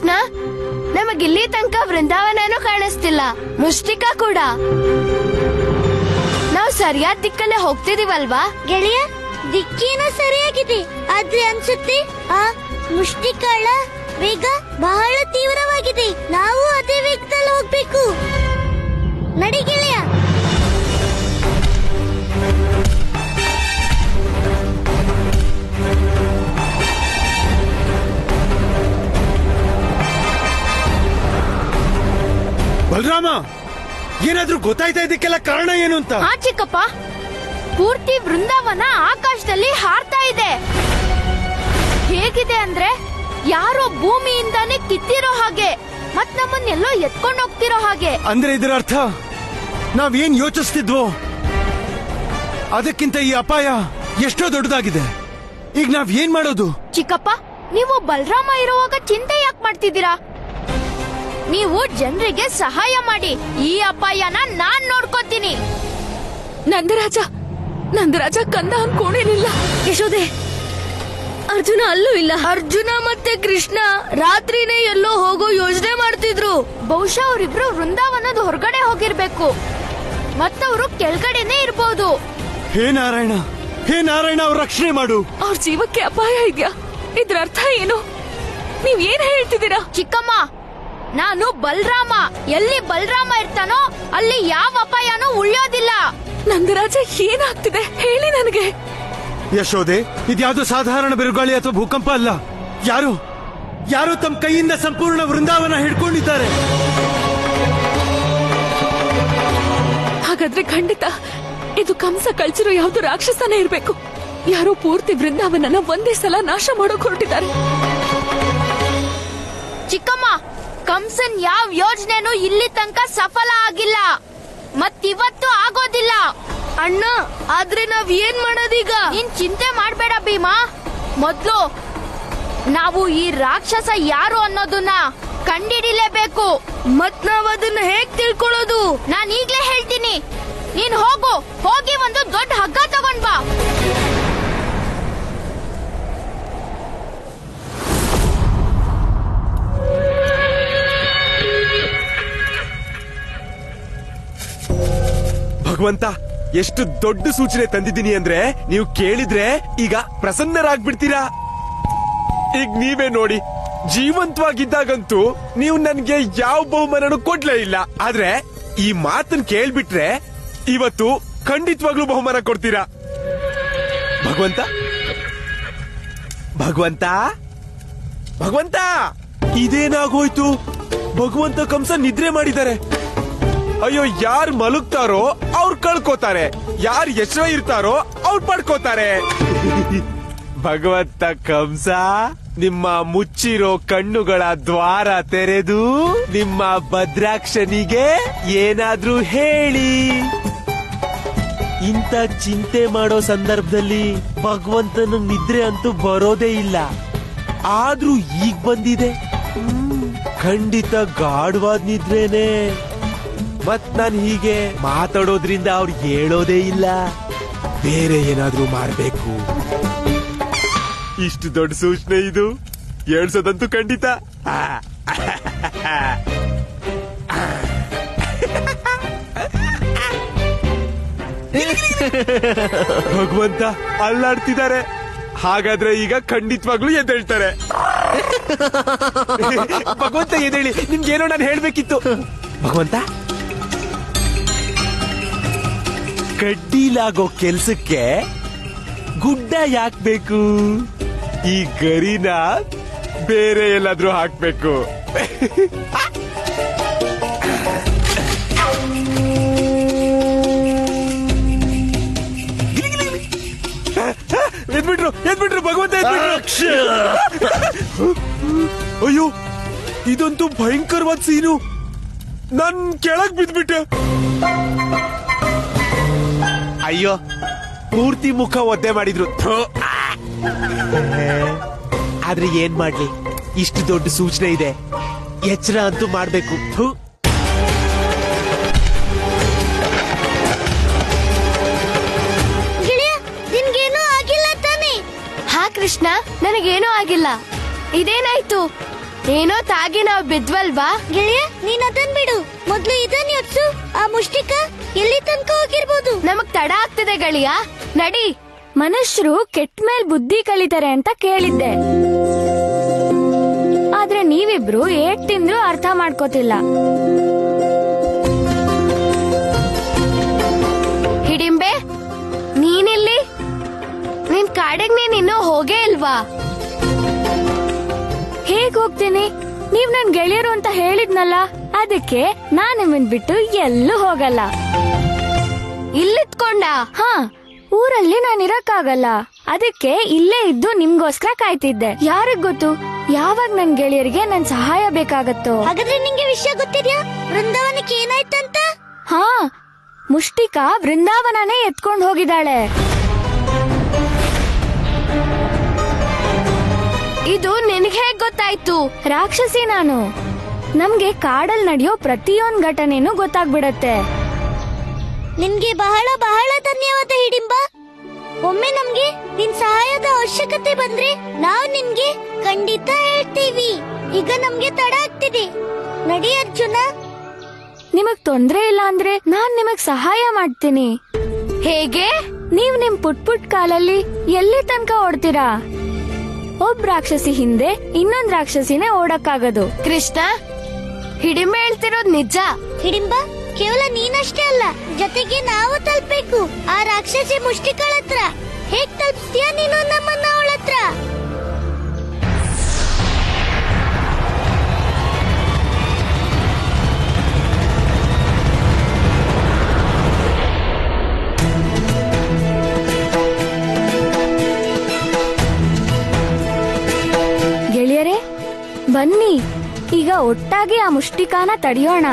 ಕೃಷ್ಣ, ನಮಗಿಲ್ಲಿ ತನಕ ವೃಂದಾವನನೂ ಕಾಣಿಸ್ತಿಲ್ಲ, ಮುಷ್ಟಿಕಾ ಕೂಡ. ನಾವು ಸರಿಯಾದ ದಿಕ್ಕಲ್ಲೇ ಹೋಗ್ತಿದೀವಲ್ವಾ ಗೆಳೆಯ? ದಿಕ್ಕೇನೋ ಸರಿಯಾಗಿದೆ, ಆದ್ರೆ ಅನ್ಸುತ್ತೆ ಆ ಮುಷ್ಟಿಕಾಳ ವೇಗ ಬಹಳ ತೀವ್ರವಾಗಿದೆ. ನಾವು ಅದೇ ವೇಗದಲ್ಲಿ ಹೋಗ್ಬೇಕು. ನಡಿ ಗೆಳೆಯ. ಬಲರಾಮ, ಏನಾದ್ರೂ ಗೊತ್ತಾಯ್ತಾ ಇದಕ್ಕೆಲ್ಲ ಕಾರಣ ಏನು ಅಂತ? ಹಾ ಚಿಕ್ಕಪ್ಪ, ಪೂರ್ತಿ ವೃಂದಾವನ ಆಕಾಶದಲ್ಲಿ ಹಾರ್ತಾ ಇದೆ. ಹೇಗಿದೆ ಅಂದ್ರೆ ಯಾರೋ ಭೂಮಿಯಿಂದಾನೇ ಕಿತ್ತಿರೋ ಹಾಗೆ, ಮತ್ ನಮ್ಮನ್ನೆಲ್ಲೋ ಎತ್ಕೊಂಡು ಹೋಗ್ತಿರೋ ಹಾಗೆ. ಅಂದ್ರೆ ಇದರ ಅರ್ಥ ನಾವೇನ್ ಯೋಚಿಸ್ತಿದ್ವೋ ಅದಕ್ಕಿಂತ ಈ ಅಪಾಯ ಎಷ್ಟೋ ದೊಡ್ಡದಾಗಿದೆ. ಈಗ ನಾವ್ ಏನ್ ಮಾಡೋದು? ಚಿಕ್ಕಪ್ಪ, ನೀವು ಬಲರಾಮ ಇರುವಾಗ ಚಿಂತೆ ಯಾಕೆ ಮಾಡ್ತಿದ್ದೀರಾ? ನೀವು ಜನರಿಗೆ ಸಹಾಯ ಮಾಡಿ, ಈ ಅಪಾಯನ ನಾನ್ ನೋಡ್ಕೋತೀನಿ. ನಂದರಾಜ ಕಂದ ಅನ್ಕೊಂಡಿರ್ಲಿಲ್ಲ. ಯಶೋದೆ, ಅರ್ಜುನ ಅಲ್ಲೂ ಇಲ್ಲ. ಅರ್ಜುನ ಮತ್ತೆ ಕೃಷ್ಣ ರಾತ್ರಿನೇ ಎಲ್ಲೋ ಹೋಗೋ ಯೋಜನೆ ಮಾಡ್ತಿದ್ರು. ಬಹುಶಃ ಅವರಿಬ್ರು ವೃಂದಾವನದ ಹೊರಗಡೆ ಹೋಗಿರ್ಬೇಕು, ಮತ್ತವರು ಕೆಳಗಡೆನೆ ಇರ್ಬೋದು. ಹೇ ನಾರಾಯಣ, ಅವ್ರ ರಕ್ಷಣೆ ಮಾಡು. ಅವ್ರ ಜೀವಕ್ಕೆ ಅಪಾಯ ಇದೆಯಾ? ಇದ್ರ ಅರ್ಥ ಏನು? ನೀವ್ ಏನ್ ಹೇಳ್ತಿದ್ದೀರಾ? ಚಿಕ್ಕಮ್ಮ, ನಾನು ಬಲರಾಮ. ಎಲ್ಲಿ ಬಲರಾಮ ಇರ್ತಾನೋ ಅಲ್ಲಿ ಯಾವ ಅಪಾಯನೂ ಉಳಿಯೋದಿಲ್ಲ. ನಂದರಾಜ, ಏನಾಗ್ತಿದೆ ಹೇಳಿ ನನಗೆ. ಯಶೋದೆ, ಇದ್ಯಾವುದೋ ಸಾಧಾರಣ ಬಿರುಗಾಳಿ ಅಥವಾ ಭೂಕಂಪ ಅಲ್ಲ. ಯಾರು ತಮ್ಮ ಕೈಯಿಂದ ಸಂಪೂರ್ಣ ವೃಂದಾವನ ಹಿಡ್ಕೊಂಡಿದ್ದಾರೆ. ಹಾಗಾದ್ರೆ ಖಂಡಿತ ಇದು ಕಂಸ ಕಳ್ಸಿರೋ ಯಾವ್ದು ರಾಕ್ಷಸನೇ ಇರ್ಬೇಕು. ಯಾರೋ ಪೂರ್ತಿ ವೃಂದಾವನನ ಒಂದೇ ಸಲ ನಾಶ ಮಾಡೋಕ್ ಹೊರಟಿದ್ದಾರೆ. ಚಿಕ್ಕಮ್ಮ, ಕಂಸನ್ ಯಾವ ಯೋಜನೆನೂ ಇಲ್ಲಿ ತನಕ ಸಫಲ ಆಗಿಲ್ಲ, ಮತ್ತಿವತ್ತು ಆಗೋದಿಲ್ಲ. ಅಣ್ಣ, ಆದ್ರೆ ನಾವ್ ಏನ್ ಮಾಡೋದೀಗ? ನೀನ್ ಚಿಂತೆ ಮಾಡ್ಬೇಡ ಭೀಮಾ. ಮೊದ್ಲು ನಾವು ಈ ರಾಕ್ಷಸ ಯಾರು ಅನ್ನೋದನ್ನ ಕಂಡಿಡಿಲೇಬೇಕು. ಮತ್ ನಾವ್ ಅದನ್ನ ಹೇಗ್ ತಿಳ್ಕೊಳ್ಳೋದು? ನಾನ್ ಈಗ್ಲೇ ಹೇಳ್ತೀನಿ. ನೀನ್ ಹೋಗಿ ಒಂದು ದೊಡ್ಡ ಹಗ್ಗ ತಗೊಂಡ್ ಬಾ. ಭಗವಂತ, ಎಷ್ಟು ದೊಡ್ಡ ಸೂಚನೆ ತಂದಿದ್ದೀನಿ ಅಂದ್ರೆ ನೀವು ಕೇಳಿದ್ರೆ ಈಗ ಪ್ರಸನ್ನರಾಗ್ಬಿಡ್ತೀರಾ. ಈಗ ನೀವೇ ನೋಡಿ, ಜೀವಂತವಾಗಿದ್ದಾಗಂತೂ ನೀವು ನನ್ಗೆ ಯಾವ ಬಹುಮಾನನು ಕೊಡ್ಲೇ ಇಲ್ಲ. ಆದ್ರೆ ಈ ಮಾತನ್ನ ಕೇಳ್ಬಿಟ್ರೆ ಇವತ್ತು ಖಂಡಿತವಾಗ್ಲೂ ಬಹುಮಾನ ಕೊಡ್ತೀರಾ. ಭಗವಂತ, ಭಗವಂತ, ಭಗವಂತ, ಇದೇನಾಗೋಯ್ತು? ಭಗವಂತ ಕಂಸ ನಿದ್ರೆ ಮಾಡಿದ್ದಾರೆ. ಅಯ್ಯೋ, ಯಾರು ಮಲಗ್ತಾರೋ ಅವ್ರು ಕಳ್ಕೋತಾರೆ, ಯಾರು ಎಚ್ಚರ ಇರ್ತಾರೋ ಅವ್ರು ಪಡ್ಕೋತಾರೆ. ಭಗವಂತ ಕಂಸ, ನಿಮ್ಮ ಮುಚ್ಚಿರೋ ಕಣ್ಣುಗಳ ದ್ವಾರ ತೆರೆದು ನಿಮ್ಮ ಭದ್ರಾಕ್ಷನಿಗೆ ಏನಾದ್ರೂ ಹೇಳಿ. ಇಂಥ ಚಿಂತೆ ಮಾಡೋ ಸಂದರ್ಭದಲ್ಲಿ ಭಗವಂತನ ನಿದ್ರೆ ಅಂತೂ ಬರೋದೇ ಇಲ್ಲ. ಆದ್ರೂ ಈಗ ಬಂದಿದೆ. ಖಂಡಿತ ಗಾಢವಾದ ನಿದ್ರೇನೆ. ಮತ್ ನಾನು ಹೀಗೆ ಮಾತಾಡೋದ್ರಿಂದ ಅವ್ರು ಹೇಳೋದೇ ಇಲ್ಲ. ಬೇರೆ ಏನಾದ್ರೂ ಮಾಡ್ಬೇಕು. ಇಷ್ಟು ದೊಡ್ಡ ಸೂಚನೆ ಇದು ಹೇಳ್ಸೋದಂತೂ ಖಂಡಿತ. ಭಗವಂತ ಅಲ್ಲಾಡ್ತಿದ್ದಾರೆ. ಹಾಗಾದ್ರೆ ಈಗ ಖಂಡಿತವಾಗ್ಲೂ ಎದ್ದೇಳ್ತಾರೆ. ಭಗವಂತ ಎದ್ದೇಳಿ, ನಿಮ್ಗೇನೋ ನಾನು ಹೇಳ್ಬೇಕಿತ್ತು. ಭಗವಂತ, ಕಡ್ಡಿಲಾಗೋ ಕೆಲ್ಸಕ್ಕೆ ಗುಡ್ಡ ಯಾಕ್ಬೇಕು? ಈ ಗರಿನ ಬೇರೆ ಎಲ್ಲಾದ್ರೂ ಹಾಕ್ಬೇಕು. ಎದ್ಬಿಟ್ರು ಭಗವಂತ, ಅಯ್ಯೋ, ಇದಂತೂ ಭಯಂಕರವಾದ ಸೀನು. ನನ್ ಕೆಳಗ್ ಬಿದ್ಬಿಟ್ಟೆ. ಅಯ್ಯೋ, ಪೂರ್ತಿ ಮುಖ ಒದ್ದೆ ಮಾಡಿದ್ರು. ಆದ್ರೆ ಏನ್ ಮಾಡ್ಲಿ, ಇಷ್ಟು ದೊಡ್ಡ ಸೂಚನೆ ಇದೆ, ಎಚ್ಚರ ಅಂತೂ ಮಾಡ್ಬೇಕು. ನಿನ್ಗೇನೂ ಆಗಿಲ್ಲ ತಾನೆ? ಹಾ ಕೃಷ್ಣ, ನನಗೇನೂ ಆಗಿಲ್ಲ. ಇದೇನಾಯ್ತು? ಏನೋ ತಾಗಿ ನಾವ್ ಬಿದ್ವಲ್ವಾ? ಗೆಳೆಯ ನೀನ್ ಅದನ್ ಬಿಡು, ಮೊದ್ಲು ಇದನ್ ಯೋಚ್ಸು. ಆ ಮುಷ್ಟಿಕ ಎಲ್ಲಿ ತನಕ ಹೋಗಿರ್ಬೋದು? ನಮಗ್ ತಡ ಆಗ್ತಿದೆ ಗೆಳೆಯ, ನಡಿ. ಮನುಷ್ಯರು ಕೆಟ್ಟ ಮೇಲ್ ಬುದ್ಧಿ ಕಲಿತಾರೆ ಅಂತ ಕೇಳಿದ್ದೆ, ಆದ್ರೆ ನೀವಿಬ್ರು ಏಟ್ ತಿಂದ್ರು ಅರ್ಥ ಮಾಡ್ಕೋತಿಲ್ಲ. ಹಿಡಿಂಬೆ, ನೀನಿಲ್ಲಿ? ನಿನ್ ಕಾಡಿಗೆ ನೀನ್ ಇನ್ನೂ ಹೋಗೇ ಇಲ್ವಾ? ಹೇಗ್ ಹೋಗ್ತೀನಿ? ನೀವ್ ನನ್ ಗೆಳೆಯರು ಅಂತ ಹೇಳಿದ್ನಲ್ಲ, ಅದಕ್ಕೆ ನಾನ್ ನಿಮ್ಮನ್ ಬಿಟ್ಟು ಎಲ್ಲೂ ಹೋಗಲ್ಲ. ಇಲ್ಲಿತ್ಕೊಂಡ? ಹಾ, ಊರಲ್ಲಿ ನಾನ್ ಇರಕ್ಕಾಗಲ್ಲ, ಅದಕ್ಕೆ ಇಲ್ಲೇ ಇದ್ದು ನಿಮ್ಗೋಸ್ಕರ ಕಾಯ್ತಿದ್ದೆ. ಯಾರಿಗ್ ಗೊತ್ತು ಯಾವಾಗ ನನ್ ಗೆಳೆಯರಿಗೆ ನನ್ ಸಹಾಯ ಬೇಕಾಗತ್ತೋ. ಹಾಗಾದ್ರೆ ನಿಂಗೆ ವಿಷಯ ಗೊತ್ತಿದ್ಯಾ? ವೃಂದಾವನಕ್ಕೆ ಏನಾಯ್ತಂತ? ಹಾ, ಮುಷ್ಟಿಕಾ ವೃಂದಾವನನೇ ಎತ್ಕೊಂಡ್ ಹೋಗಿದ್ದಾಳೆ. ಇದು ನಿನ್ಗೆ ಹೇಗ್ ಗೊತ್ತಾಯ್ತು? ರಾಕ್ಷಸಿ ನಾನು. ನಮ್ಗೆ ಕಾಡಲ್ ನಡೆಯೋ ಪ್ರತಿಯೊಂದ್ ಘಟನೆನೂ ಗೊತ್ತಾಗ್ಬಿಡತ್ತೆ. ನಿನ್ಗೆ ಬಹಳ ಬಹಳ ಧನ್ಯವಾದ ಹಿಡಿಂಬ. ಒಮ್ಮೆ ನಮ್ಗೆ ನಿನ್ ಸಹಾಯದ ಅವಶ್ಯಕತೆ ಬಂದ್ರೆ ನಾವ್ ನಿನ್ಗೆ ಖಂಡಿತ ಹೇಳ್ತೀವಿ. ಈಗ ನಮ್ಗೆ ತಡ ಆಗ್ತಿದೆ, ನಡಿ ಅರ್ಜುನ. ನಿಮಗ್ ತೊಂದ್ರೆ ಇಲ್ಲ ಅಂದ್ರೆ ನಾನ್ ನಿಮಗ್ ಸಹಾಯ ಮಾಡ್ತೀನಿ. ಹೇಗೆ? ನೀವ್ ನಿಮ್ ಪುಟ್ ಕಾಲಲ್ಲಿ ಎಲ್ಲಿ ತನಕ ಓಡ್ತೀರಾ? ಒಬ್ಬ ರಾಕ್ಷಸಿ ಹಿಂದೆ ಇನ್ನೊಂದ್ ರಾಕ್ಷಸಿನೇ ಓಡಕ್ಕಾಗದು. ಕೃಷ್ಣ, ಹಿಡಿಂಬೆ ಹೇಳ್ತಿರೋದ್ ನಿಜ. ಹಿಡಿಂಬ, ಕೇವಲ ನೀನಷ್ಟೇ ಅಲ್ಲ, ಜೊತೆಗೆ ನಾವು ತಲುಪಬೇಕು ಆ ರಾಕ್ಷಸಿ ಮುಷ್ಟಿಕಳ ಹತ್ರ. ಹೇಗ್ ತಲುಪಿಸ್ತೀಯ ನೀನು ನಮ್ಮನ್ನ ಅವಳ ಹತ್ರ? ಗೆಳೆಯರೇ ಬನ್ನಿ, ಈಗ ಒಟ್ಟಾಗಿ ಆ ಮುಷ್ಟಿಕಾನ ತಡೆಯೋಣ.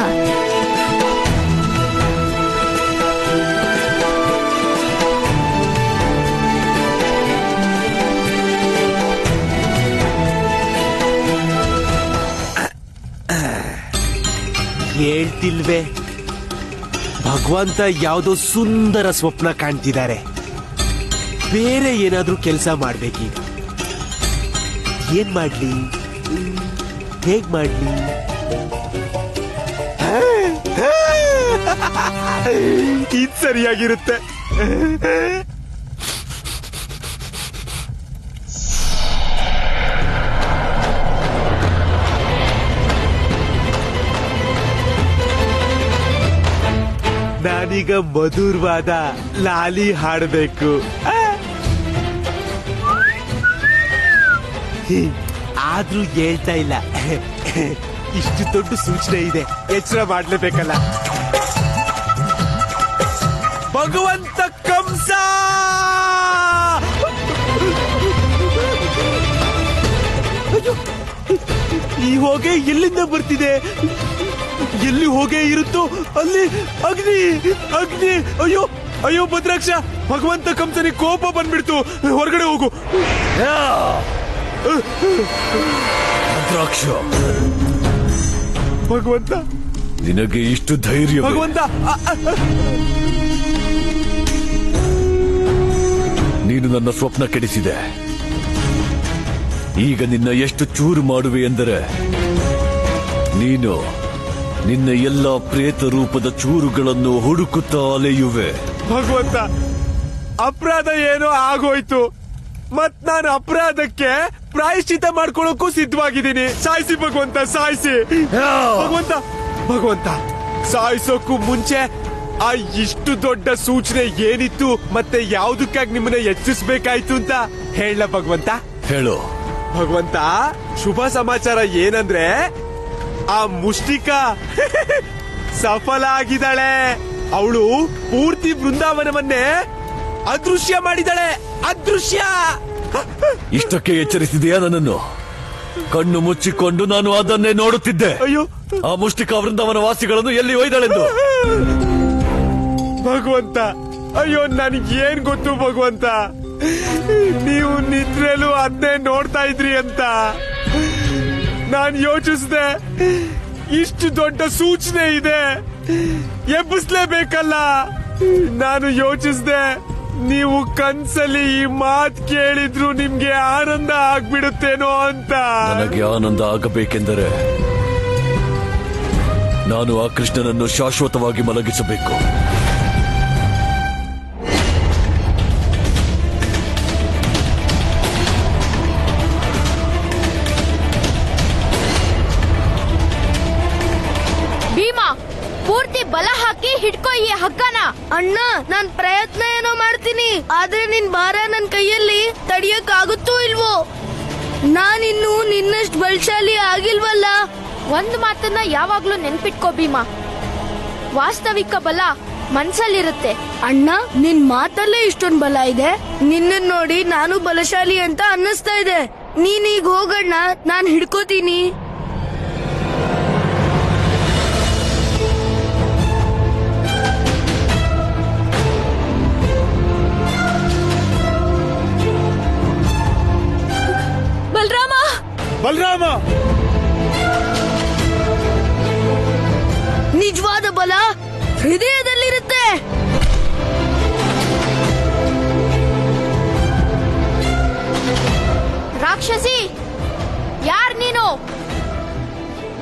ಹೇಳ್ತಿಲ್ವೇ, ಭಗವಂತ ಯಾವ್ದೋ ಸುಂದರ ಸ್ವಪ್ನ ಕಾಣ್ತಿದ್ದಾರೆ. ಬೇರೆ ಏನಾದ್ರೂ ಕೆಲಸ ಮಾಡ್ಬೇಕೀಗ. ಏನ್ ಮಾಡ್ಲಿ, ಹೇಗ್ ಮಾಡ್ಲಿ? ಇದು ಸರಿಯಾಗಿರುತ್ತೆ. ನಾನೀಗ ಮಧುರವಾದ ಲಾಲಿ ಹಾಡಬೇಕು. ಆದ್ರೂ ಹೇಳ್ತಾ ಇಲ್ಲ. ಇಷ್ಟು ದೊಡ್ಡ ಸೂಚನೆ ಇದೆ, ಎಚ್ಚರ ಮಾಡ್ಲೇಬೇಕಲ್ಲ. ಭಗವಂತ ಕಂಸ, ಈ ಹೊಗೆ ಎಲ್ಲಿಂದ ಬರ್ತಿದೆ? ಎಲ್ಲಿ ಹೊಗೆ ಇರುತ್ತೋ ಅಲ್ಲಿ ಅಗ್ನಿ, ಅಗ್ನಿ. ಅಯ್ಯೋ ಅಯ್ಯೋ ಭದ್ರಾಕ್ಷ, ಭಗವಂತ ಕಂಸನಿಗೆ ಕೋಪ ಬಂದ್ಬಿಡ್ತು. ಹೊರಗಡೆ ಹೋಗು. ಭದ್ರಾಕ್ಷ, ಭಗವಂತ, ನಿನಗೆ ಇಷ್ಟು ಧೈರ್ಯ? ಭಗವಂತ, ನೀನು ನನ್ನ ಸ್ವಪ್ನ ಕೆಡಿಸಿದೆ. ಈಗ ನಿನ್ನ ಎಷ್ಟು ಚೂರು ಮಾಡುವೆ ಎಂದರೆ ನೀನು ನಿನ್ನ ಎಲ್ಲ ಪ್ರೇತ ರೂಪದ ಚೂರುಗಳನ್ನು ಹುಡುಕುತ್ತಾ ಅಲೆಯುವೆ. ಭಗವಂತ, ಅಪರಾಧ ಏನೋ ಆಗೋಯ್ತು. ಮತ್ ನಾನು ಅಪರಾಧಕ್ಕೆ ಪ್ರಾಯಶ್ಚಿತ ಮಾಡ್ಕೊಳ್ಳೋಕ್ಕೂ ಸಿದ್ಧವಾಗಿದ್ದೀನಿ. ಸಾಯಿಸಿ ಭಗವಂತ, ಸಾಯಿಸಿ. ಭಗವಂತ, ಭಗವಂತ, ಸಾಯಿಸೋಕ್ಕೂ ಮುಂಚೆ ಆ ಇಷ್ಟು ದೊಡ್ಡ ಸೂಚನೆ ಏನಿತ್ತು ಮತ್ತೆ ಯಾವ್ದಕ್ಕಾಗಿ ನಿಮ್ಮನ್ನ ಎಚ್ಚರಿಸಬೇಕಾಯ್ತು ಅಂತ ಹೇಳ ಭಗವಂತ. ಹೇಳು ಭಗವಂತ, ಶುಭ ಸಮಾಚಾರ ಏನಂದ್ರೆ ಆ ಮುಷ್ಟಿಕಾ ಸಫಲ ಆಗಿದ್ದಾಳೆ. ಅವಳು ಪೂರ್ತಿ ಬೃಂದಾವನವನ್ನೇ ಅದೃಶ್ಯ ಮಾಡಿದಾಳೆ. ಅದೃಶ್ಯ. ಇಷ್ಟಕ್ಕೆ ಎಚ್ಚರಿಸಿದೆಯಾ ನನ್ನನ್ನು? ಕಣ್ಣು ಮುಚ್ಚಿಕೊಂಡು ನಾನು ಅದನ್ನೇ ನೋಡುತ್ತಿದ್ದೆ. ಅಯ್ಯೋ, ಆ ಮುಷ್ಟಿಕಾ ವೃಂದಾವನ ವಾಸಿಗಳನ್ನು ಎಲ್ಲಿ ಒಯ್ದಾಳೆಂದು. ಭಗವಂತ, ಅಯ್ಯೋ ನನಗೇನ್ ಗೊತ್ತು ಭಗವಂತ, ನೀವು ನಿದ್ರೆಲೂ ಅದನ್ನೇ ನೋಡ್ತಾ ಇದ್ರಿ ಅಂತ. ನಾನ್ ಯೋಚಿಸಿದೆ, ಇಷ್ಟು ದೊಡ್ಡ ಸೂಚನೆ ಇದೆ, ಎಬ್ಬಿಸ್ಲೇಬೇಕಲ್ಲ. ನಾನು ಯೋಚಿಸಿದೆ, ನೀವು ಕನ್ಸಲ್ಲಿ ಈ ಮಾತ್ ಕೇಳಿದ್ರು ನಿಮ್ಗೆ ಆನಂದ ಆಗ್ಬಿಡುತ್ತೇನೋ ಅಂತ. ನನಗೆ ಆನಂದ ಆಗಬೇಕೆಂದರೆ ನಾನು ಆ ಕೃಷ್ಣನನ್ನು ಶಾಶ್ವತವಾಗಿ ಮಲಗಿಸಬೇಕು. ಭೀಮಾ, ಪೂರ್ತಿ ಬಲ ಹಾಕಿ ಹಿಡ್ಕೋ ಈ ಹಗ್ಗನ. ಅಣ್ಣ, ನಾನ್ ಪ್ರಯತ್ನ ಏನೋ ಮಾಡ್ತೀನಿ, ಆದ್ರೆ ನಿನ್ ಭಾರ ನನ್ ಕೈಯಲ್ಲಿ ತಡಿಯಕ್ ಆಗುತ್ತೋ ಇಲ್ವೋ? ನಾನಿನ್ನು ನಿನ್ನಷ್ಟು ಬಲಶಾಲಿ ಆಗಿಲ್ವಲ್ಲ. ಒಂದು ಮಾತನ್ನ ಯಾವಾಗ್ಲೂ ನೆನ್ಪಿಟ್ಕೋ ಭೀಮಾ, ವಾಸ್ತವಿಕ ಬಲ ಮನ್ಸಲ್ಲಿರುತ್ತೆ. ಅಣ್ಣ, ನಿನ್ ಮಾತಲ್ಲೇ ಇಷ್ಟೊಂದ್ ಬಲ ಇದೆ. ನಿನ್ನ ನೋಡಿ ನಾನು ಬಲಶಾಲಿ ಅಂತ ಅನ್ನಿಸ್ತಾ ಇದೆ. ನೀನೀಗ ಹೋಗಣ್ಣ, ನಾನ್ ಹಿಡ್ಕೋತೀನಿ. ಬಲರಾಮ, ನಿಜವಾದ ಬಲ ಹೃದಯದಲ್ಲಿರುತ್ತೆ. ರಾಕ್ಷಸಿ, ಯಾರ್ ನೀನು?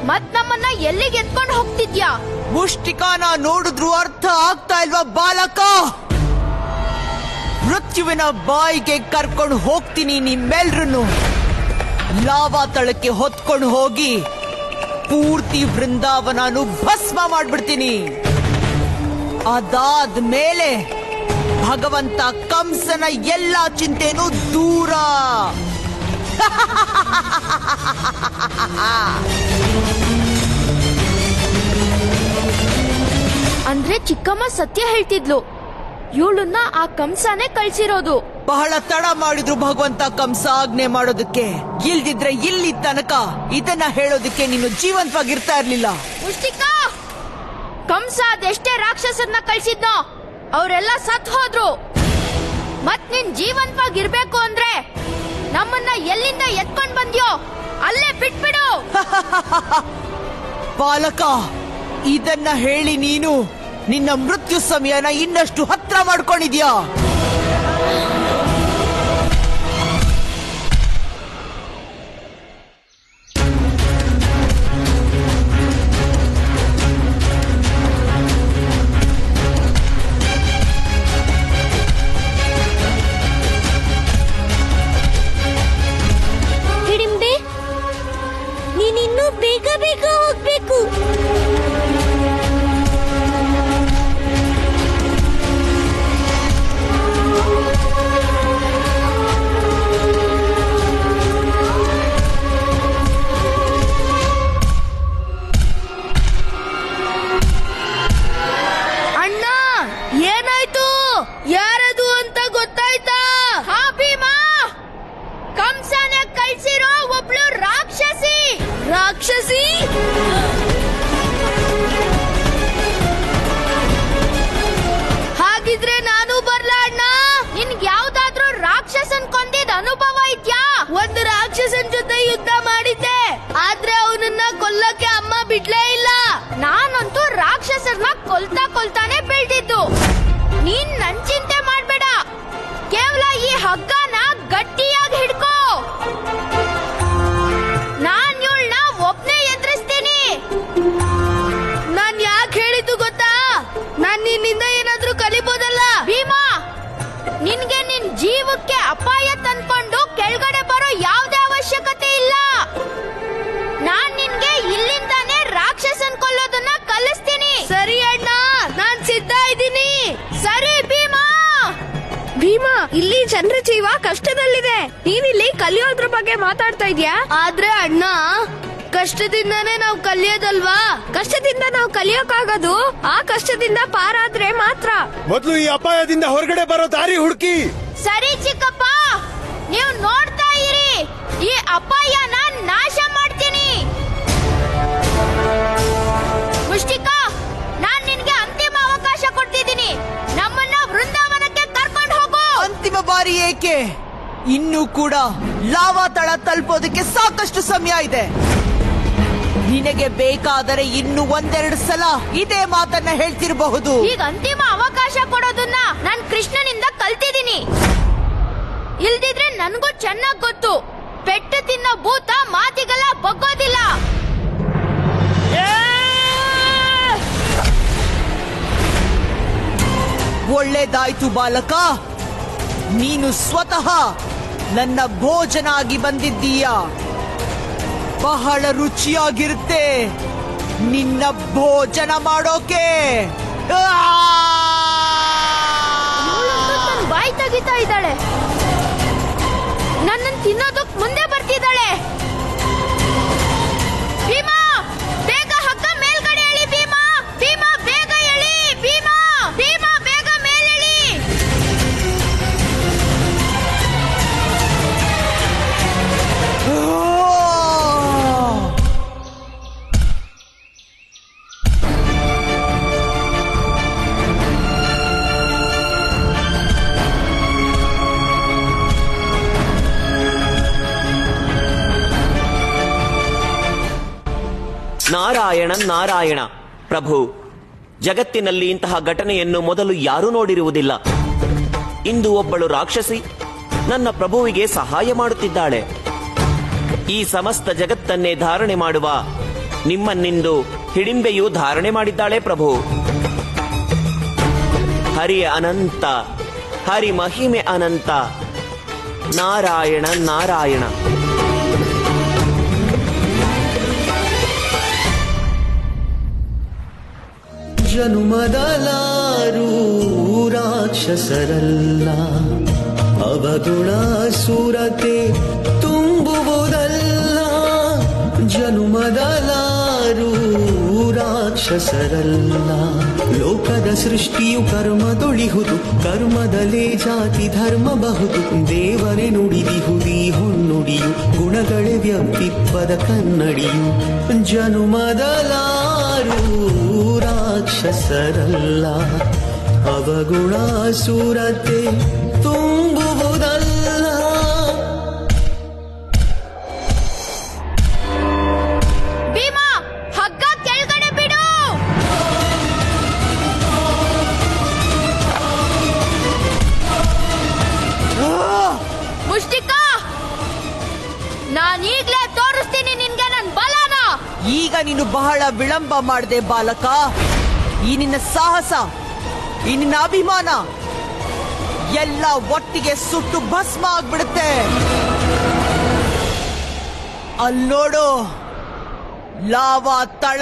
ಮತ್ ನಮ್ಮನ್ನ ಎಲ್ಲಿಗೆ ಎತ್ಕೊಂಡು ಹೋಗ್ತಿದ್ಯಾ? ಮುಷ್ಟಿಕಾನ ನೋಡಿದ್ರು ಅರ್ಥ ಆಗ್ತಾ ಇಲ್ವಾ ಬಾಲಕ? ಮೃತ್ಯುವಿನ ಬಾಯಿಗೆ ಕರ್ಕೊಂಡು ಹೋಗ್ತೀನಿ ನಿಮ್ಮೆಲ್ರನ್ನು. ಲಾವಾ ತಳಕ್ಕೆ ಹೊತ್ಕೊಂಡು ಹೋಗಿ ಪೂರ್ತಿ ವೃಂದಾವನನು ಭಸ್ಮ ಮಾಡ್ಬಿಡ್ತೀನಿ. ಅದಾದ್ಮೇಲೆ ಭಗವಂತ ಕಂಸನ ಎಲ್ಲಾ ಚಿಂತೆನೂ ದೂರ. ಅಂದ್ರೆ ಚಿಕ್ಕಮ್ಮ ಸತ್ಯ ಹೇಳ್ತಿದ್ಲು, ಇವಳನ್ನ ಆ ಕಂಸನೇ ಕಳ್ಸಿರೋದು. ಬಹಳ ತಡ ಮಾಡಿದ್ರು ಭಗವಂತ ಕಂಸ ಆಜ್ಞೆ ಮಾಡೋದಕ್ಕೆ. ಇಲ್ದಿದ್ರೆ ಇಲ್ಲಿ ತನಕ ಇದನ್ನ ಹೇಳೋದಕ್ಕೆ ನೀನು ಜೀವಂತವಾಗಿರ್ತಾ ಇರ್ಲಿಲ್ಲ. ಮುಷ್ಟಿಕಾ, ಕಂಸ ಅದೆಷ್ಟೇ ರಾಕ್ಷಸರನ್ನ ಕಳ್ಸಿದ್ನೋ ಅವರೆಲ್ಲ ಸತ್ ಹೋದ್ರು. ಮತ್ ನೀನ್ ಜೀವಂತವಾಗಿರ್ಬೇಕು ಅಂದ್ರೆ ನಮ್ಮನ್ನ ಎಲ್ಲಿಂದ ಎತ್ಕೊಂಡ್ ಬಂದ್ಯೋ ಅಲ್ಲೇ ಬಿಟ್ಬಿಡು. ಬಾಲಕ, ಇದನ್ನ ಹೇಳಿ ನೀನು ನಿನ್ನ ಮೃತ್ಯು ಸಮಯನ ಇನ್ನಷ್ಟು ಹತ್ರ ಮಾಡ್ಕೊಂಡಿದ್ಯಾ? ಹಿಡಿಂಬೆ, ನೀನಿನ್ನೂ ಬೇಗ ಬೇಗ ಹೋಗ್ಬೇಕು. ಅಣ್ಣ, ಏನಾಯ್ತು? ಯಾರದು ಅಂತ ಗೊತ್ತಾಯ್ತಾ? ಹಾ ಭೀಮಾ, ಕಂಸನ ಕಳ್ಸಿರೋ ಒಬ್ಳು ರಾಕ್ಷಸಿ. ರಾಕ್ಷಸಿ? ಹಾಗಿದ್ರೆ ನಾನು ಬರ್ಲಾ ಅಣ್ಣ? ನಿನ್ಗೆ ಯಾವ್ದಾದ್ರೂ ರಾಕ್ಷಸನ್ ಕೊಂದಿದ್ ಅನುಭವ ಇದ್ಯಾ? ಒಂದು ರಾಕ್ಷಸನ್ ಜೊತೆ ಯುದ್ಧ ಮಾಡಿದ್ದೆ, ಆದ್ರೆ ಅವನನ್ನ ಕೊಲ್ಲಕ್ಕೆ ಅಮ್ಮ ಬಿಡ್ಲೇ ಇಲ್ಲ. ನಾನಂತೂ ರಾಕ್ಷಸರನ್ನ ಕೊಲ್ತಾನೆ ಬೆಳ್ದಿದ್ದು. ನೀನ್ ನನ್ ಚಿಂತೆ ಮಾಡ್ಬೇಡ, ಕೇವಲ ಈ ಹಗ್ಗನ ಗಟ್ಟಿಯಾಗಿ ಹಿಡ್ಕೋ. ನಾನ್ ಇವಳನ್ನ ಒಬ್ನೇ ಎದುರಿಸ್ತೀನಿ. ನಾನ್ ಯಾಕೆ ಹೇಳಿದ್ದು ಗೊತ್ತಾ? ನಾನ್ ನಿನ್ನಿಂದ ಏನಾದ್ರೂ ಕಲಿಬೋದಲ್ಲ. ಭೀಮಾ, ನಿನ್ಗೆ ನಿನ್ ಜೀವಕ್ಕೆ ಅಪಾಯ ತಂದ್ಕೊಂಡು ಕೆಳಗಡೆ ಬರೋ ಯಾವ್ದೇ ಅವಶ್ಯಕತೆ ಇಲ್ಲ. ನಾನ್ ನಿನ್ಗೆ ಇಲ್ಲಿಂದಾನೇ ರಾಕ್ಷಸನ್ ಕೊಲ್ಲೋದನ್ನ ಕಲಿಸ್ತೀನಿ. ಸರಿ ಅಣ್ಣ, ನಾನ್ ಸಿದ್ಧ ಇದ್ದೀನಿ. ಸರಿ ಭೀಮಾ. ಭೀಮಾ, ಇಲ್ಲಿ ಜನರ ಜೀವ ಕಷ್ಟದಲ್ಲಿದೆ. ನೀನಿಲ್ಲಿ ಕಲಿಯೋದ್ರ ಬಗ್ಗೆ ಮಾತಾಡ್ತಾ ಇದ್ಯಾ? ಆದ್ರೆ ಅಣ್ಣ, ಕಷ್ಟದಿಂದಾನೇ ನಾವು ಕಲಿಯೋದಲ್ವಾ? ಕಷ್ಟದಿಂದ ನಾವು ಕಲಿಯೋಕ್ಕಾಗೋದು ಆ ಕಷ್ಟದಿಂದ ಪಾರಾದ್ರೆ ಮಾತ್ರ. ಮೊದಲು ಈ ಅಪಾಯದಿಂದ ಹೊರಗಡೆ ಬರೋ ದಾರಿ ಹುಡುಕಿ. ಸರಿ ಚಿಕ್ಕಪ್ಪ, ನೀವು ನೋಡ್ತಾ ಇರಿ, ಈ ಅಪಾಯನ ನಾಶ ಮಾಡ್ತೀನಿ. ಮುಷ್ಟಿಕಾ, ನಾನ್ ನಿನ್ಗೆ ಅಂತಿಮ ಅವಕಾಶ ಕೊಡ್ತಿದ್ದೀನಿ. ನಮ್ಮನ್ನ ವೃಂದಾವನಕ್ಕೆ ಕರ್ಕೊಂಡು ಹೋಗು. ಅಂತಿಮ ಬಾರಿ ಏಕೆ? ಇನ್ನೂ ಕೂಡ ಲಾವಾ ತಳ ತಲುಪೋದಕ್ಕೆ ಸಾಕಷ್ಟು ಸಮಯ ಇದೆ. ನಿನಗೆ ಬೇಕಾದರೆ ಇನ್ನು ಒಂದೆರಡು ಸಲ ಇದೇ ಮಾತನ್ನ ಹೇಳ್ತಿರಬಹುದು. ಈಗ ಅಂತಿಮ ಅವಕಾಶ ಕೊಡೋದನ್ನ ನಾನ್ ಕೃಷ್ಣನಿಂದ ಕಲ್ತಿದ್ದೀನಿ. ಇಲ್ದಿದ್ರೆ ನನ್ಗೂ ಚೆನ್ನಾಗ್ ಗೊತ್ತು, ಪೆಟ್ಟು ತಿನ್ನೋ ಭೂತ ಮಾತಿಗೆಲ್ಲ ಬಗ್ಗೋದಿಲ್ಲ. ಒಳ್ಳೇದಾಯ್ತು ಬಾಲಕ, ನೀನು ಸ್ವತಃ ನನ್ನ ಭೋಜನ ಆಗಿ ಬಂದಿದ್ದೀಯ. ಬಹಳ ರುಚಿಯಾಗಿರುತ್ತೆ ನಿನ್ನ ಭೋಜನ ಮಾಡೋಕೆ. ನನ್ ಬಾಯಿ ತೆಗಿತಾ ಇದ್ದಾಳೆ, ನನ್ನನ್ನು ತಿನ್ನೋದಕ್ ಮುಂದೆ ಬರ್ತಿದ್ದಾಳೆ. ಭೀಮಾ ಬೇಗ ಹಗ್ಗ ಮೇಲ್ಗಡೆ ಎಳಿ. ಭೀಮಾ ಭೀಮಾ ಬೇಗ ಎಳಿ. ಭೀಮಾ ಭೀಮಾ ಬೇಗ ಮೇಲೆಳಿ. ನಾರಾಯಣ ನಾರಾಯಣ. ಪ್ರಭು, ಜಗತ್ತಿನಲ್ಲಿ ಇಂತಹ ಘಟನೆಯನ್ನು ಮೊದಲು ಯಾರೂ ನೋಡಿರುವುದಿಲ್ಲ. ಇಂದು ಒಬ್ಬಳು ರಾಕ್ಷಸಿ ನನ್ನ ಪ್ರಭುವಿಗೆ ಸಹಾಯ ಮಾಡುತ್ತಿದ್ದಾಳೆ. ಈ ಸಮಸ್ತ ಜಗತ್ತನ್ನೇ ಧಾರಣೆ ಮಾಡುವ ನಿಮ್ಮನ್ನಿಂದು ಹಿಡಿಂಬೆಯು ಧಾರಣೆ ಮಾಡಿದ್ದಾಳೆ ಪ್ರಭು. ಹರಿಯ ಅನಂತ, ಹರಿ ಮಹಿಮೆ ಅನಂತ. ನಾರಾಯಣ ನಾರಾಯಣ. ಜನುಮದಲಾರು ರಾಕ್ಷಸರಲ್ಲ, ಅವಗುಣ ಸುರತೆ ತುಂಬುವುದಲ್ಲ. ಜನುಮದಲಾರು ರಾಕ್ಷಸರಲ್ಲ, ಲೋಕದ ಸೃಷ್ಟಿಯು ಕರ್ಮದೊಳಿಹುದು, ಕರ್ಮದಲೇ ಜಾತಿ ಧರ್ಮ ಬಹುದು. ದೇವರೇ ನುಡಿದಿಹುದಿ ಹೊನ್ನುಡಿಯು, ಗುಣಗಳೇ ವ್ಯಕ್ತಿತ್ವದ ಕನ್ನಡಿಯು. ಜನುಮದಲಾರು ರಾಕ್ಷಸರಲ್ಲ, ಅವಗುಣ ಸುರತೆ ತುಂಬುವುದಲ್ಲ. ಭೀಮಾ ಹಗ್ಗ ಕೆಳಗಡೆ ಬಿಡು. ಮುಷ್ಟಿಕಾ, ನಾನೀಗ್ಲೇ ತೋರಿಸ್ತೀನಿ ನಿನ್ಗೆ ನನ್ ಬಲನ. ಈಗ ನೀನು ಬಹಳ ವಿಳಂಬ ಮಾಡಿದೆ ಬಾಲಕ. ಈ ನಿನ್ನ ಸಾಹಸ, ಈ ನಿನ್ನ ಅಭಿಮಾನ ಎಲ್ಲ ಒಟ್ಟಿಗೆ ಸುಟ್ಟು ಭಸ್ಮ ಆಗ್ಬಿಡುತ್ತೆ. ಅಲ್ಲೋಡು, ಲಾವಾ ತಳ.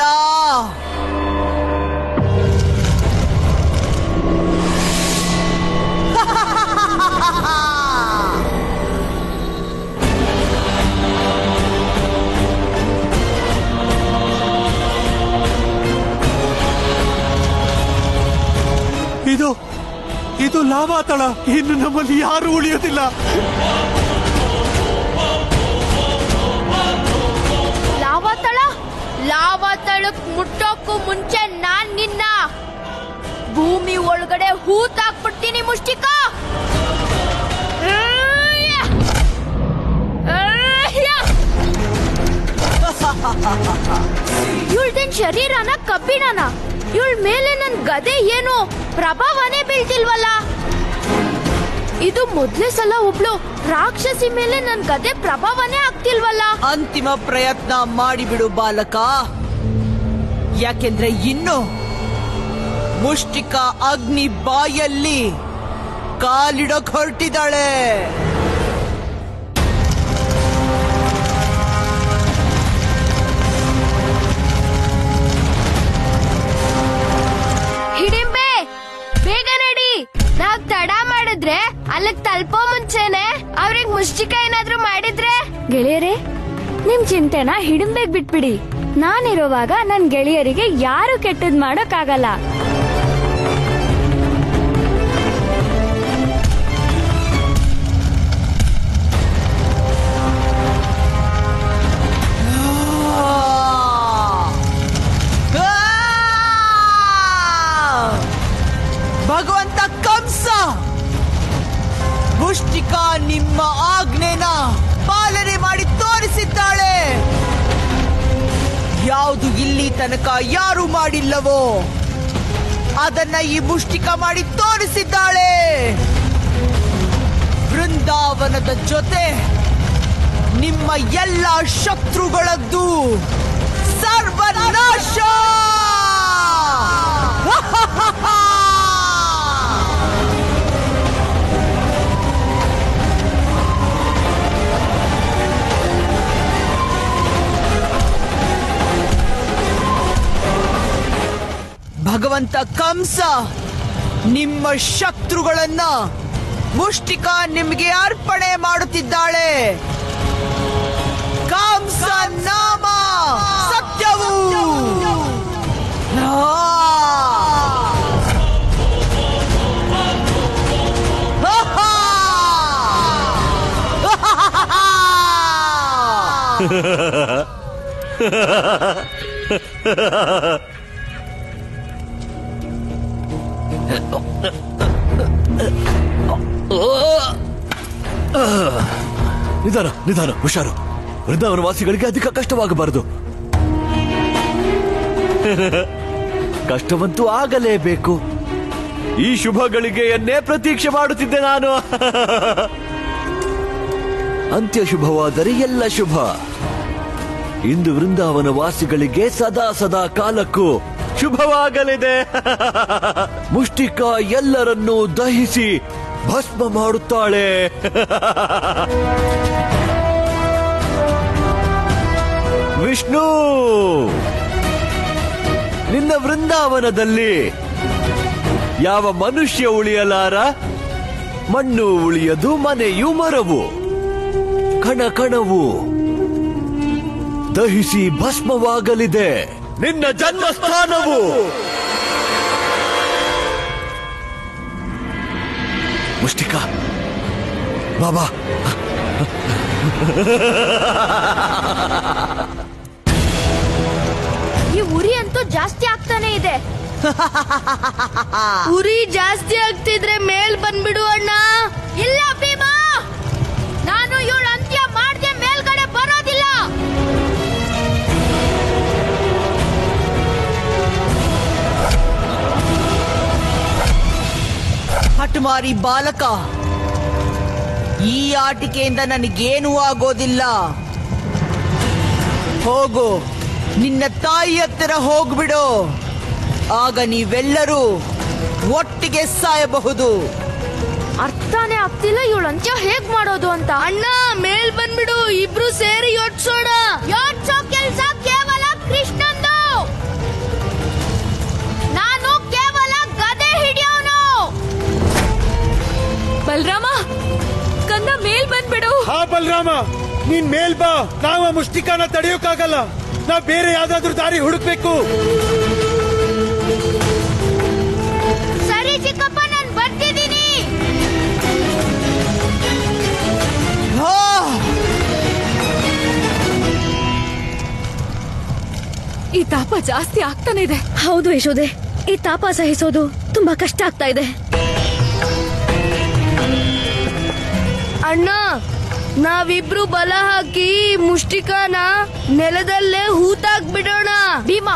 ಇದು ಲಾವಾ ತಳ. ಇನ್ನು ನಮ್ಮಲ್ಲಿ ಯಾರು ಉಳಿಯೋದಿಲ್ಲ. ಲಾವಾ ತಳ, ಲಾವಾ ತಳಕ್ ಮುಟ್ಟೋಕ್ಕೂ ಮುಂಚೆ ನಾನ್ ನಿನ್ನ ಭೂಮಿ ಒಳಗಡೆ ಹೂತಾಕ್ಬಿಡ್ತೀನಿ ಮುಷ್ಟಿಕಾ. ಇವಳ್ದೇನ್ ಶರೀರನ ಕಬ್ಬಿಣನ? ಇವಳ ಮೇಲೆ ನನ್ ಗದೆ ಏನು ಪ್ರಭಾವನೇ ಬೀಳ್ತಿಲ್ವಲ್ಲ. ಇದು ಮೊದ್ಲೇ ಸಲ ಒಬ್ಳು ರಾಕ್ಷಸಿ ಮೇಲೆ ನನ್ ಗದೆ ಪ್ರಭಾವನೇ ಆಗ್ತಿಲ್ವಲ್ಲ. ಅಂತಿಮ ಪ್ರಯತ್ನ ಮಾಡಿಬಿಡು ಬಾಲಕ, ಯಾಕೆಂದ್ರೆ ಇನ್ನು ಮುಷ್ಟಿಕಾ ಅಗ್ನಿ ಬಾಯಲ್ಲಿ ಕಾಲಿಡೋಕ್ ಹೊರಟಿದ್ದಾಳೆ. ಹಿಡಿಂಬೆ ಬೇಗ ನಡಿ. ನಾವ್ ತಡ ಮಾಡಿದ್ರೆ ಅಲ್ಲಿಗ್ ತಲುಪೋ ಮುಂಚೆನೆ ಅವ್ರಿಗೆ ಮುಷ್ಟಿಕ ಏನಾದ್ರೂ ಮಾಡಿದ್ರೆ. ಗೆಳೆಯರೇ, ನಿಮ್ ಚಿಂತೆನ ಹಿಡಿಂಬೆಗ್ ಬಿಟ್ಬಿಡಿ. ನಾನಿರುವಾಗ ನನ್ ಗೆಳೆಯರಿಗೆ ಯಾರು ಕೆಟ್ಟದ್ ಮಾಡೋಕ್ಕಾಗಲ್ಲ. ಭಗವಂತ ಕಂಸ, ಮುಷ್ಟಿಕಾ ನಿಮ್ಮ ಆಜ್ಞೆನ ಪಾಲನೆ ಮಾಡಿ ತೋರಿಸಿದ್ದಾಳೆ. ಯಾವ ಇಲ್ಲಿ ತನಕ ಯಾರು ಮಾಡಿಲ್ಲವೋ ಅದನ್ನ ಈ ಮುಷ್ಟಿಕ ಮಾಡಿ ತೋರಿಸಿದ್ದಾಳೆ. ಬೃಂದಾವನದ ಜೊತೆ ನಿಮ್ಮ ಎಲ್ಲ ಶತ್ರುಗಳದ್ದು ಸರ್ವನಾಶ. ಭಗವಂತ ಕಂಸ ನಿಮ್ಮ ಶತ್ರುಗಳನ್ನ ಮುಷ್ಟಿಕ ನಿಮಗೆ ಅರ್ಪಣೆ ಮಾಡುತ್ತಿದ್ದಾಳೆ. ಕಂಸ ನಾಮ ಸತ್ಯವು. ನಿಧಾನ ನಿಧಾನ, ಹುಷಾರು. ವೃಂದಾವನ ವಾಸಿಗಳಿಗೆ ಅಧಿಕ ಕಷ್ಟವಾಗಬಾರದು. ಕಷ್ಟವಂತೂ ಆಗಲೇಬೇಕು. ಈ ಶುಭ ಗಳಿಗೆಯನ್ನೇ ಪ್ರತೀಕ್ಷೆ ಮಾಡುತ್ತಿದ್ದೆ ನಾನು. ಅಂತ್ಯ ಶುಭವಾದರೆ ಎಲ್ಲ ಶುಭ. ಇಂದು ವೃಂದಾವನ ವಾಸಿಗಳಿಗೆ ಸದಾ ಸದಾ ಕಾಲಕ್ಕೂ ಶುಭವಾಗಲಿದೆ. ಮುಷ್ಟಿಕ ಎಲ್ಲರನ್ನೂ ದಹಿಸಿ ಭಸ್ಮ ಮಾಡುತ್ತಾಳೆ. ವಿಷ್ಣು, ನಿನ್ನ ವೃಂದಾವನದಲ್ಲಿ ಯಾವ ಮನುಷ್ಯ ಉಳಿಯಲಾರ. ಮಣ್ಣು ಉಳಿಯದು, ಮನೆಯು ಮರವು, ಕಣ ಕಣವು ದಹಿಸಿ ಭಸ್ಮವಾಗಲಿದೆ ನಿನ್ನ ಜನ್ಮಸ್ಥಾನವು. ಮುಷ್ಟಿಕ ಬಾಬಾ, ಈ ಉರಿ ಅಂತೂ ಜಾಸ್ತಿ ಆಗ್ತಾನೆ ಇದೆ. ಉರಿ ಜಾಸ್ತಿ ಆಗ್ತಿದ್ರೆ ಮೇಲ್ ಬಂದ್ಬಿಡು ಅಣ್ಣ. ಇಲ್ಲ ಭೀಮಾ, ನಾನು ಇವಳ ಅಂತ್ಯ ಮಾಡದೆ ಮೇಲ್ಗಡೆ ಬರೋದಿಲ್ಲ. ಹಠಮಾರಿ ಬಾಲಕ, ಈ ಆಟಿಕೆಯಿಂದ ನನಗೇನೂ ಆಗೋದಿಲ್ಲ. ಹೋಗು, ನಿನ್ನ ತಾಯಿ ಹತ್ತಿರ ಹೋಗ್ಬಿಡು. ಆಗ ನೀವೆಲ್ಲರೂ ಒಟ್ಟಿಗೆ ಸಾಯಬಹುದು. ಅರ್ಥನೇ ಆಗ್ತಿಲ್ಲ ಇವಳ ಅಂತ್ಯ ಹೇಗ್ ಮಾಡೋದು ಅಂತ. ಅಣ್ಣ ಮೇಲ್ ಬಂದ್ಬಿಡು, ಇಬ್ರು ಸೇರಿ ಯೋಡ್ಸೋಣ. ಯೋಡ್ಸೋ ಕೆಲ್ಸ ಕೇವಲ ಕೃಷ್ಣಂದು. ನಾನು ಕೇವಲ ಗದೆ ಹಿಡಿಯೋನು. ಬಲರಾಮ, ಕಂದ ಮೇಲ್ ಬಂದ್ಬಿಡು. ಹಾ ಬಲರಾಮ, ನೀನ್ ಮೇಲ್ ಬಾ. ನಾವು ಮುಷ್ಟಿಕಾನ ತಡೆಯೋಕ್ಕಾಗಲ್ಲ. ನಾವ್ ಬೇರೆ ಯಾವ್ದಾದ್ರು ದಾರಿ ಹುಡುಕ್ಬೇಕು. ಸರಿ ಚಿಕ್ಕಪ್ಪ, ನಾನು ಬರ್ತಿದ್ದೀನಿ. ಈ ತಾಪ ಜಾಸ್ತಿ ಆಗ್ತಾನೆ ಇದೆ. ಹೌದು ಯಶೋದೆ, ಈ ತಾಪ ಸಹಿಸೋದು ತುಂಬಾ ಕಷ್ಟ ಆಗ್ತಾ ಇದೆ. ಅಣ್ಣ, ನಾವಿಬ್ರು ಬಲ ಹಾಕಿ ಮುಷ್ಟಿಕಾನ ನೆಲದಲ್ಲೇ ಹೂತಾಕ್ಬಿಡೋಣ. ಭೀಮಾ,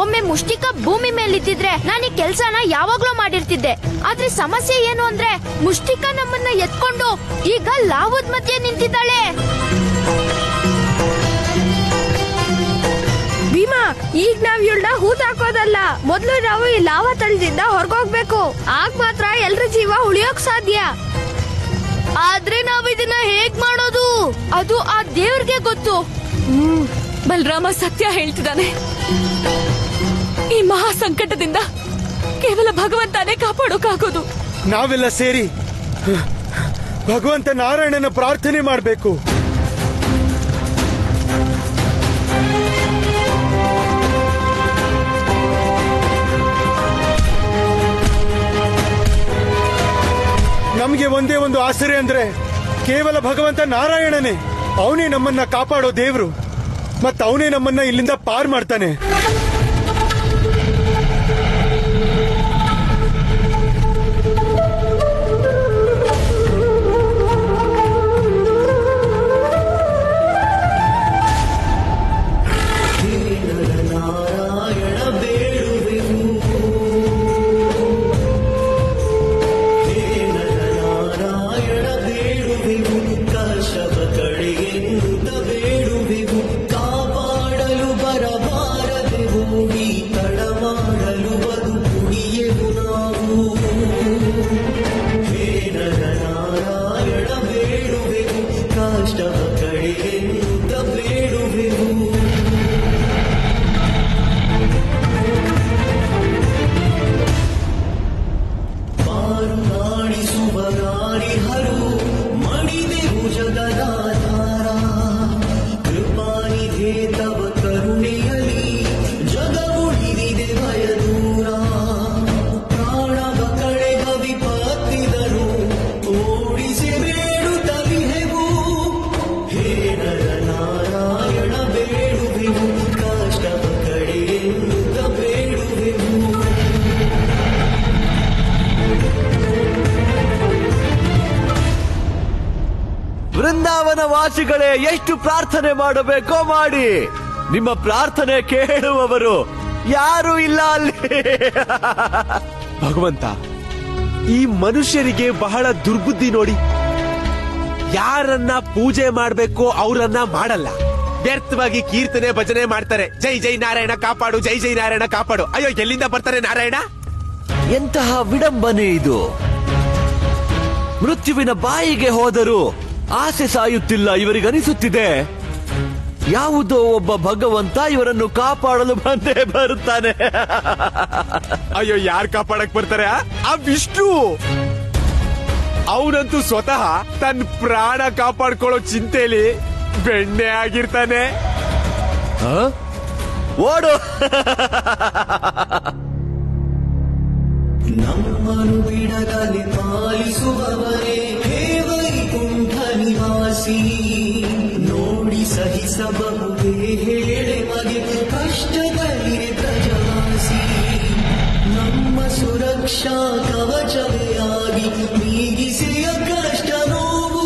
ಒಮ್ಮೆ ಮುಷ್ಟಿಕ ಭೂಮಿ ಮೇಲಿದ್ದಿದ್ರೆ ನಾನು ಈ ಕೆಲ್ಸನ ಯಾವಾಗ್ಲೂ ಮಾಡಿರ್ತಿದ್ದೆ. ಆದ್ರೆ ಸಮಸ್ಯೆ ಏನು ಅಂದ್ರೆ ಮುಷ್ಟಿಕ ನಮ್ಮನ್ನ ಎತ್ಕೊಂಡು ಈಗ ಲಾವದ ಮಧ್ಯೆ ನಿಂತಿದ್ದಾಳೆ. ಭೀಮಾ, ಈಗ ನಾವ್ ಇವಳನ್ನ ಹೂತಾಕೋದಲ್ಲ. ಮೊದ್ಲು ನಾವು ಈ ಲಾವ ತಳದಿಂದ ಹೊರಗೋಗ್ಬೇಕು. ಆಗ ಮಾತ್ರ ಎಲ್ರ ಜೀವ ಉಳಿಯೋಕ್ ಸಾಧ್ಯ. ಆದ್ರೆ ನಾವ್ ಇದನ್ನ ಹೇಗ್ ಮಾಡೋದು? ಅದು ಆ ದೇವ್ರಿಗೆ ಗೊತ್ತು. ಬಲರಾಮ ಸತ್ಯ ಹೇಳ್ತಿದ್ದಾನೆ. ಈ ಮಹಾ ಸಂಕಟದಿಂದ ಕೇವಲ ಭಗವಂತನೇ ಕಾಪಾಡೋಕಾಗೋದು. ನಾವೆಲ್ಲ ಸೇರಿ ಭಗವಂತ ನಾರಾಯಣನ ಪ್ರಾರ್ಥನೆ ಮಾಡಬೇಕು. ನಮಗೆ ಒಂದೇ ಒಂದು ಆಸರೆ ಅಂದ್ರೆ ಕೇವಲ ಭಗವಂತ ನಾರಾಯಣನೇ. ಅವನೇ ನಮ್ಮನ್ನ ಕಾಪಾಡೋ ದೇವ್ರು, ಮತ್ತ ಅವನೇ ನಮ್ಮನ್ನ ಇಲ್ಲಿಂದ ಪಾರ್ ಮಾಡ್ತಾನೆ. ನಾರಾಯಣ ಹೋಗಿ ತಡ ಮಾಡಲು ಬದುಕುಳಿಯೆವು ನಾವು. ಹೇ ನರನಾರಾಯಣ ಬೇಡುವೆವು, ಕಾಷ್ಟವ ಕಡೆಗೆನ್ನುತ್ತ ಬೇಡುವೆವು. ಮಾರು ನಾಡಿಸುವ ನಾಡಿಹರು ಮಣಿದೆವು ಜಗದಾಧಾರ. ಕೃಪಾನಿಧೆ ತವ ಕರುಣೆಯಲಿ ಜಗವುಳಿದಿದೆ ಭಯದೂರ. ಪ್ರಾಣವ ಕಳೆದ ವಿಪತ್ತಿದರು ಓಡಿಸಿ ಬೇಡುತ್ತಲಿಹೆವು. ಹೇ ನರನಾರಾಯಣ ಬೇಡುವೆವು, ಕಾಷ್ಟವ ಕಡೆಯೆನ್ನುತ್ತ ಬೇಡುವೆವು. ವೃಂದಾವನ ವಾಸಿಗಳೇ, ಎಷ್ಟು ಪ್ರಾರ್ಥನೆ ಮಾಡಬೇಕೋ ಮಾಡಿ, ನಿಮ್ಮ ಪ್ರಾರ್ಥನೆ ಕೇಳುವವರು ಯಾರೂ ಇಲ್ಲ ಅಲ್ಲಿ. ಭಗವಂತ, ಈ ಮನುಷ್ಯರಿಗೆ ಬಹಳ ದುರ್ಬುದ್ಧಿ ನೋಡಿ. ಯಾರನ್ನ ಪೂಜೆ ಮಾಡ್ಬೇಕೋ ಅವರನ್ನ ಮಾಡಲ್ಲ, ವ್ಯರ್ಥವಾಗಿ ಕೀರ್ತನೆ ಭಜನೆ ಮಾಡ್ತಾರೆ. ಜೈ ಜೈ ನಾರಾಯಣ ಕಾಪಾಡು, ಜೈ ಜೈ ನಾರಾಯಣ ಕಾಪಾಡು. ಅಯ್ಯೋ, ಎಲ್ಲಿಂದ ಬರ್ತಾರೆ ನಾರಾಯಣ? ಎಂತಹ ವಿಡಂಬನೆ ಇದು! ಮೃತ್ಯುವಿನ ಬಾಯಿಗೆ ಹೋದರೂ ಆಸೆ ಸಾಯುತ್ತಿಲ್ಲ ಇವರಿಗನಿಸುತ್ತಿದೆ. ಯಾವುದೋ ಒಬ್ಬ ಭಗವಂತ ಇವರನ್ನು ಕಾಪಾಡಲು ಬಂದೇ ಬರುತ್ತಾನೆ. ಅಯ್ಯೋ, ಯಾರು ಕಾಪಾಡಕ್ ಬರ್ತಾರೆ? ಆ ವಿಷ್ಣು. ಅವನಂತೂ ಸ್ವತಃ ತನ್ನ ಪ್ರಾಣ ಕಾಪಾಡ್ಕೊಳ್ಳೋ ಚಿಂತೆಯಲ್ಲಿ ಬೆಣ್ಣೆ ಆಗಿರ್ತಾನೆ. ಓಡು! ನಮ್ಮನು ಬಿಡದಲ್ಲಿ ಪಾಲಿಸುವವರೇ ಹೇ ವೈಕುಂಠ ನಿವಾಸಿ. ನೋಡಿ ಸಹಿಸಬಹುದೇ ಹೇಳೆ ಮಗೆ ಕಷ್ಟದಲ್ಲಿ ಪ್ರಜಾಸಿ. ನಮ್ಮ ಸುರಕ್ಷಾ ಕವಚವೇ ಆಗಿ ನೀಗಿಸಿಯ ಕಷ್ಟ ನೋವು.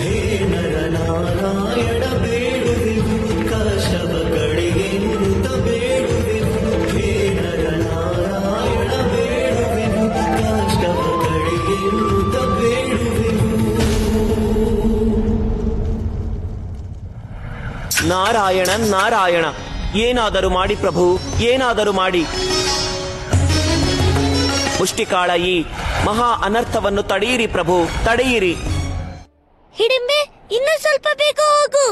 ಹೇ ನರನಾರಾಯಣ ಬೇಡುವೆವು, ಕಷ್ಟವ ಕಡೆಗೆನ್ನುತ್ತ ಬೇಡುವೆವು. ಹೇ ನರನಾರಾಯಣ ಬೇಡುವೆವು, ಕಷ್ಟವ ಕಡೆಗೆನ್ನುತ್ತ ಬೇಡುವೆವು. ನಾರಾಯಣ ನಾರಾಯಣ, ಏನಾದರೂ ಮಾಡಿ ಪ್ರಭು, ಏನಾದರೂ ಮಾಡಿ. ಮುಷ್ಟಿಕಾಳ ಈ ಮಹಾ ಅನರ್ಥವನ್ನು ತಡೆಯಿರಿ ಪ್ರಭು, ತಡೆಯಿರಿ. ಹಿಡಿಂಬೆ, ಇನ್ನೂ ಸ್ವಲ್ಪ ಬೇಗ ಹೋಗು.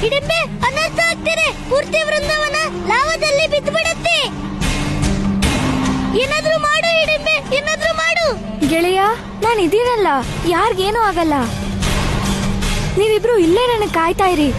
ಹಿಡಿಂಬೆ, ಅನರ್ಥ ಆಗ್ತಿದೆ. ಪೂರ್ತಿ ವೃಂದಾವನ ಲಾವದಲ್ಲಿ ಬಿದ್ದು ಬಿಡುತ್ತೆ. ಏನಾದ್ರೂ ಮಾಡು ಹಿಡಿಂಬೆ, ಏನಾದ್ರೂ ಮಾಡು. ಗೆಳೆಯ, ನಾನು ಇದೀನಲ್ಲ, ಯಾರಿಗೇನೂ ಆಗಲ್ಲ. ನೀವಿಬ್ರು ಇಲ್ಲೇ ನನಗೆ ಕಾಯ್ತಾ ಇರಿ.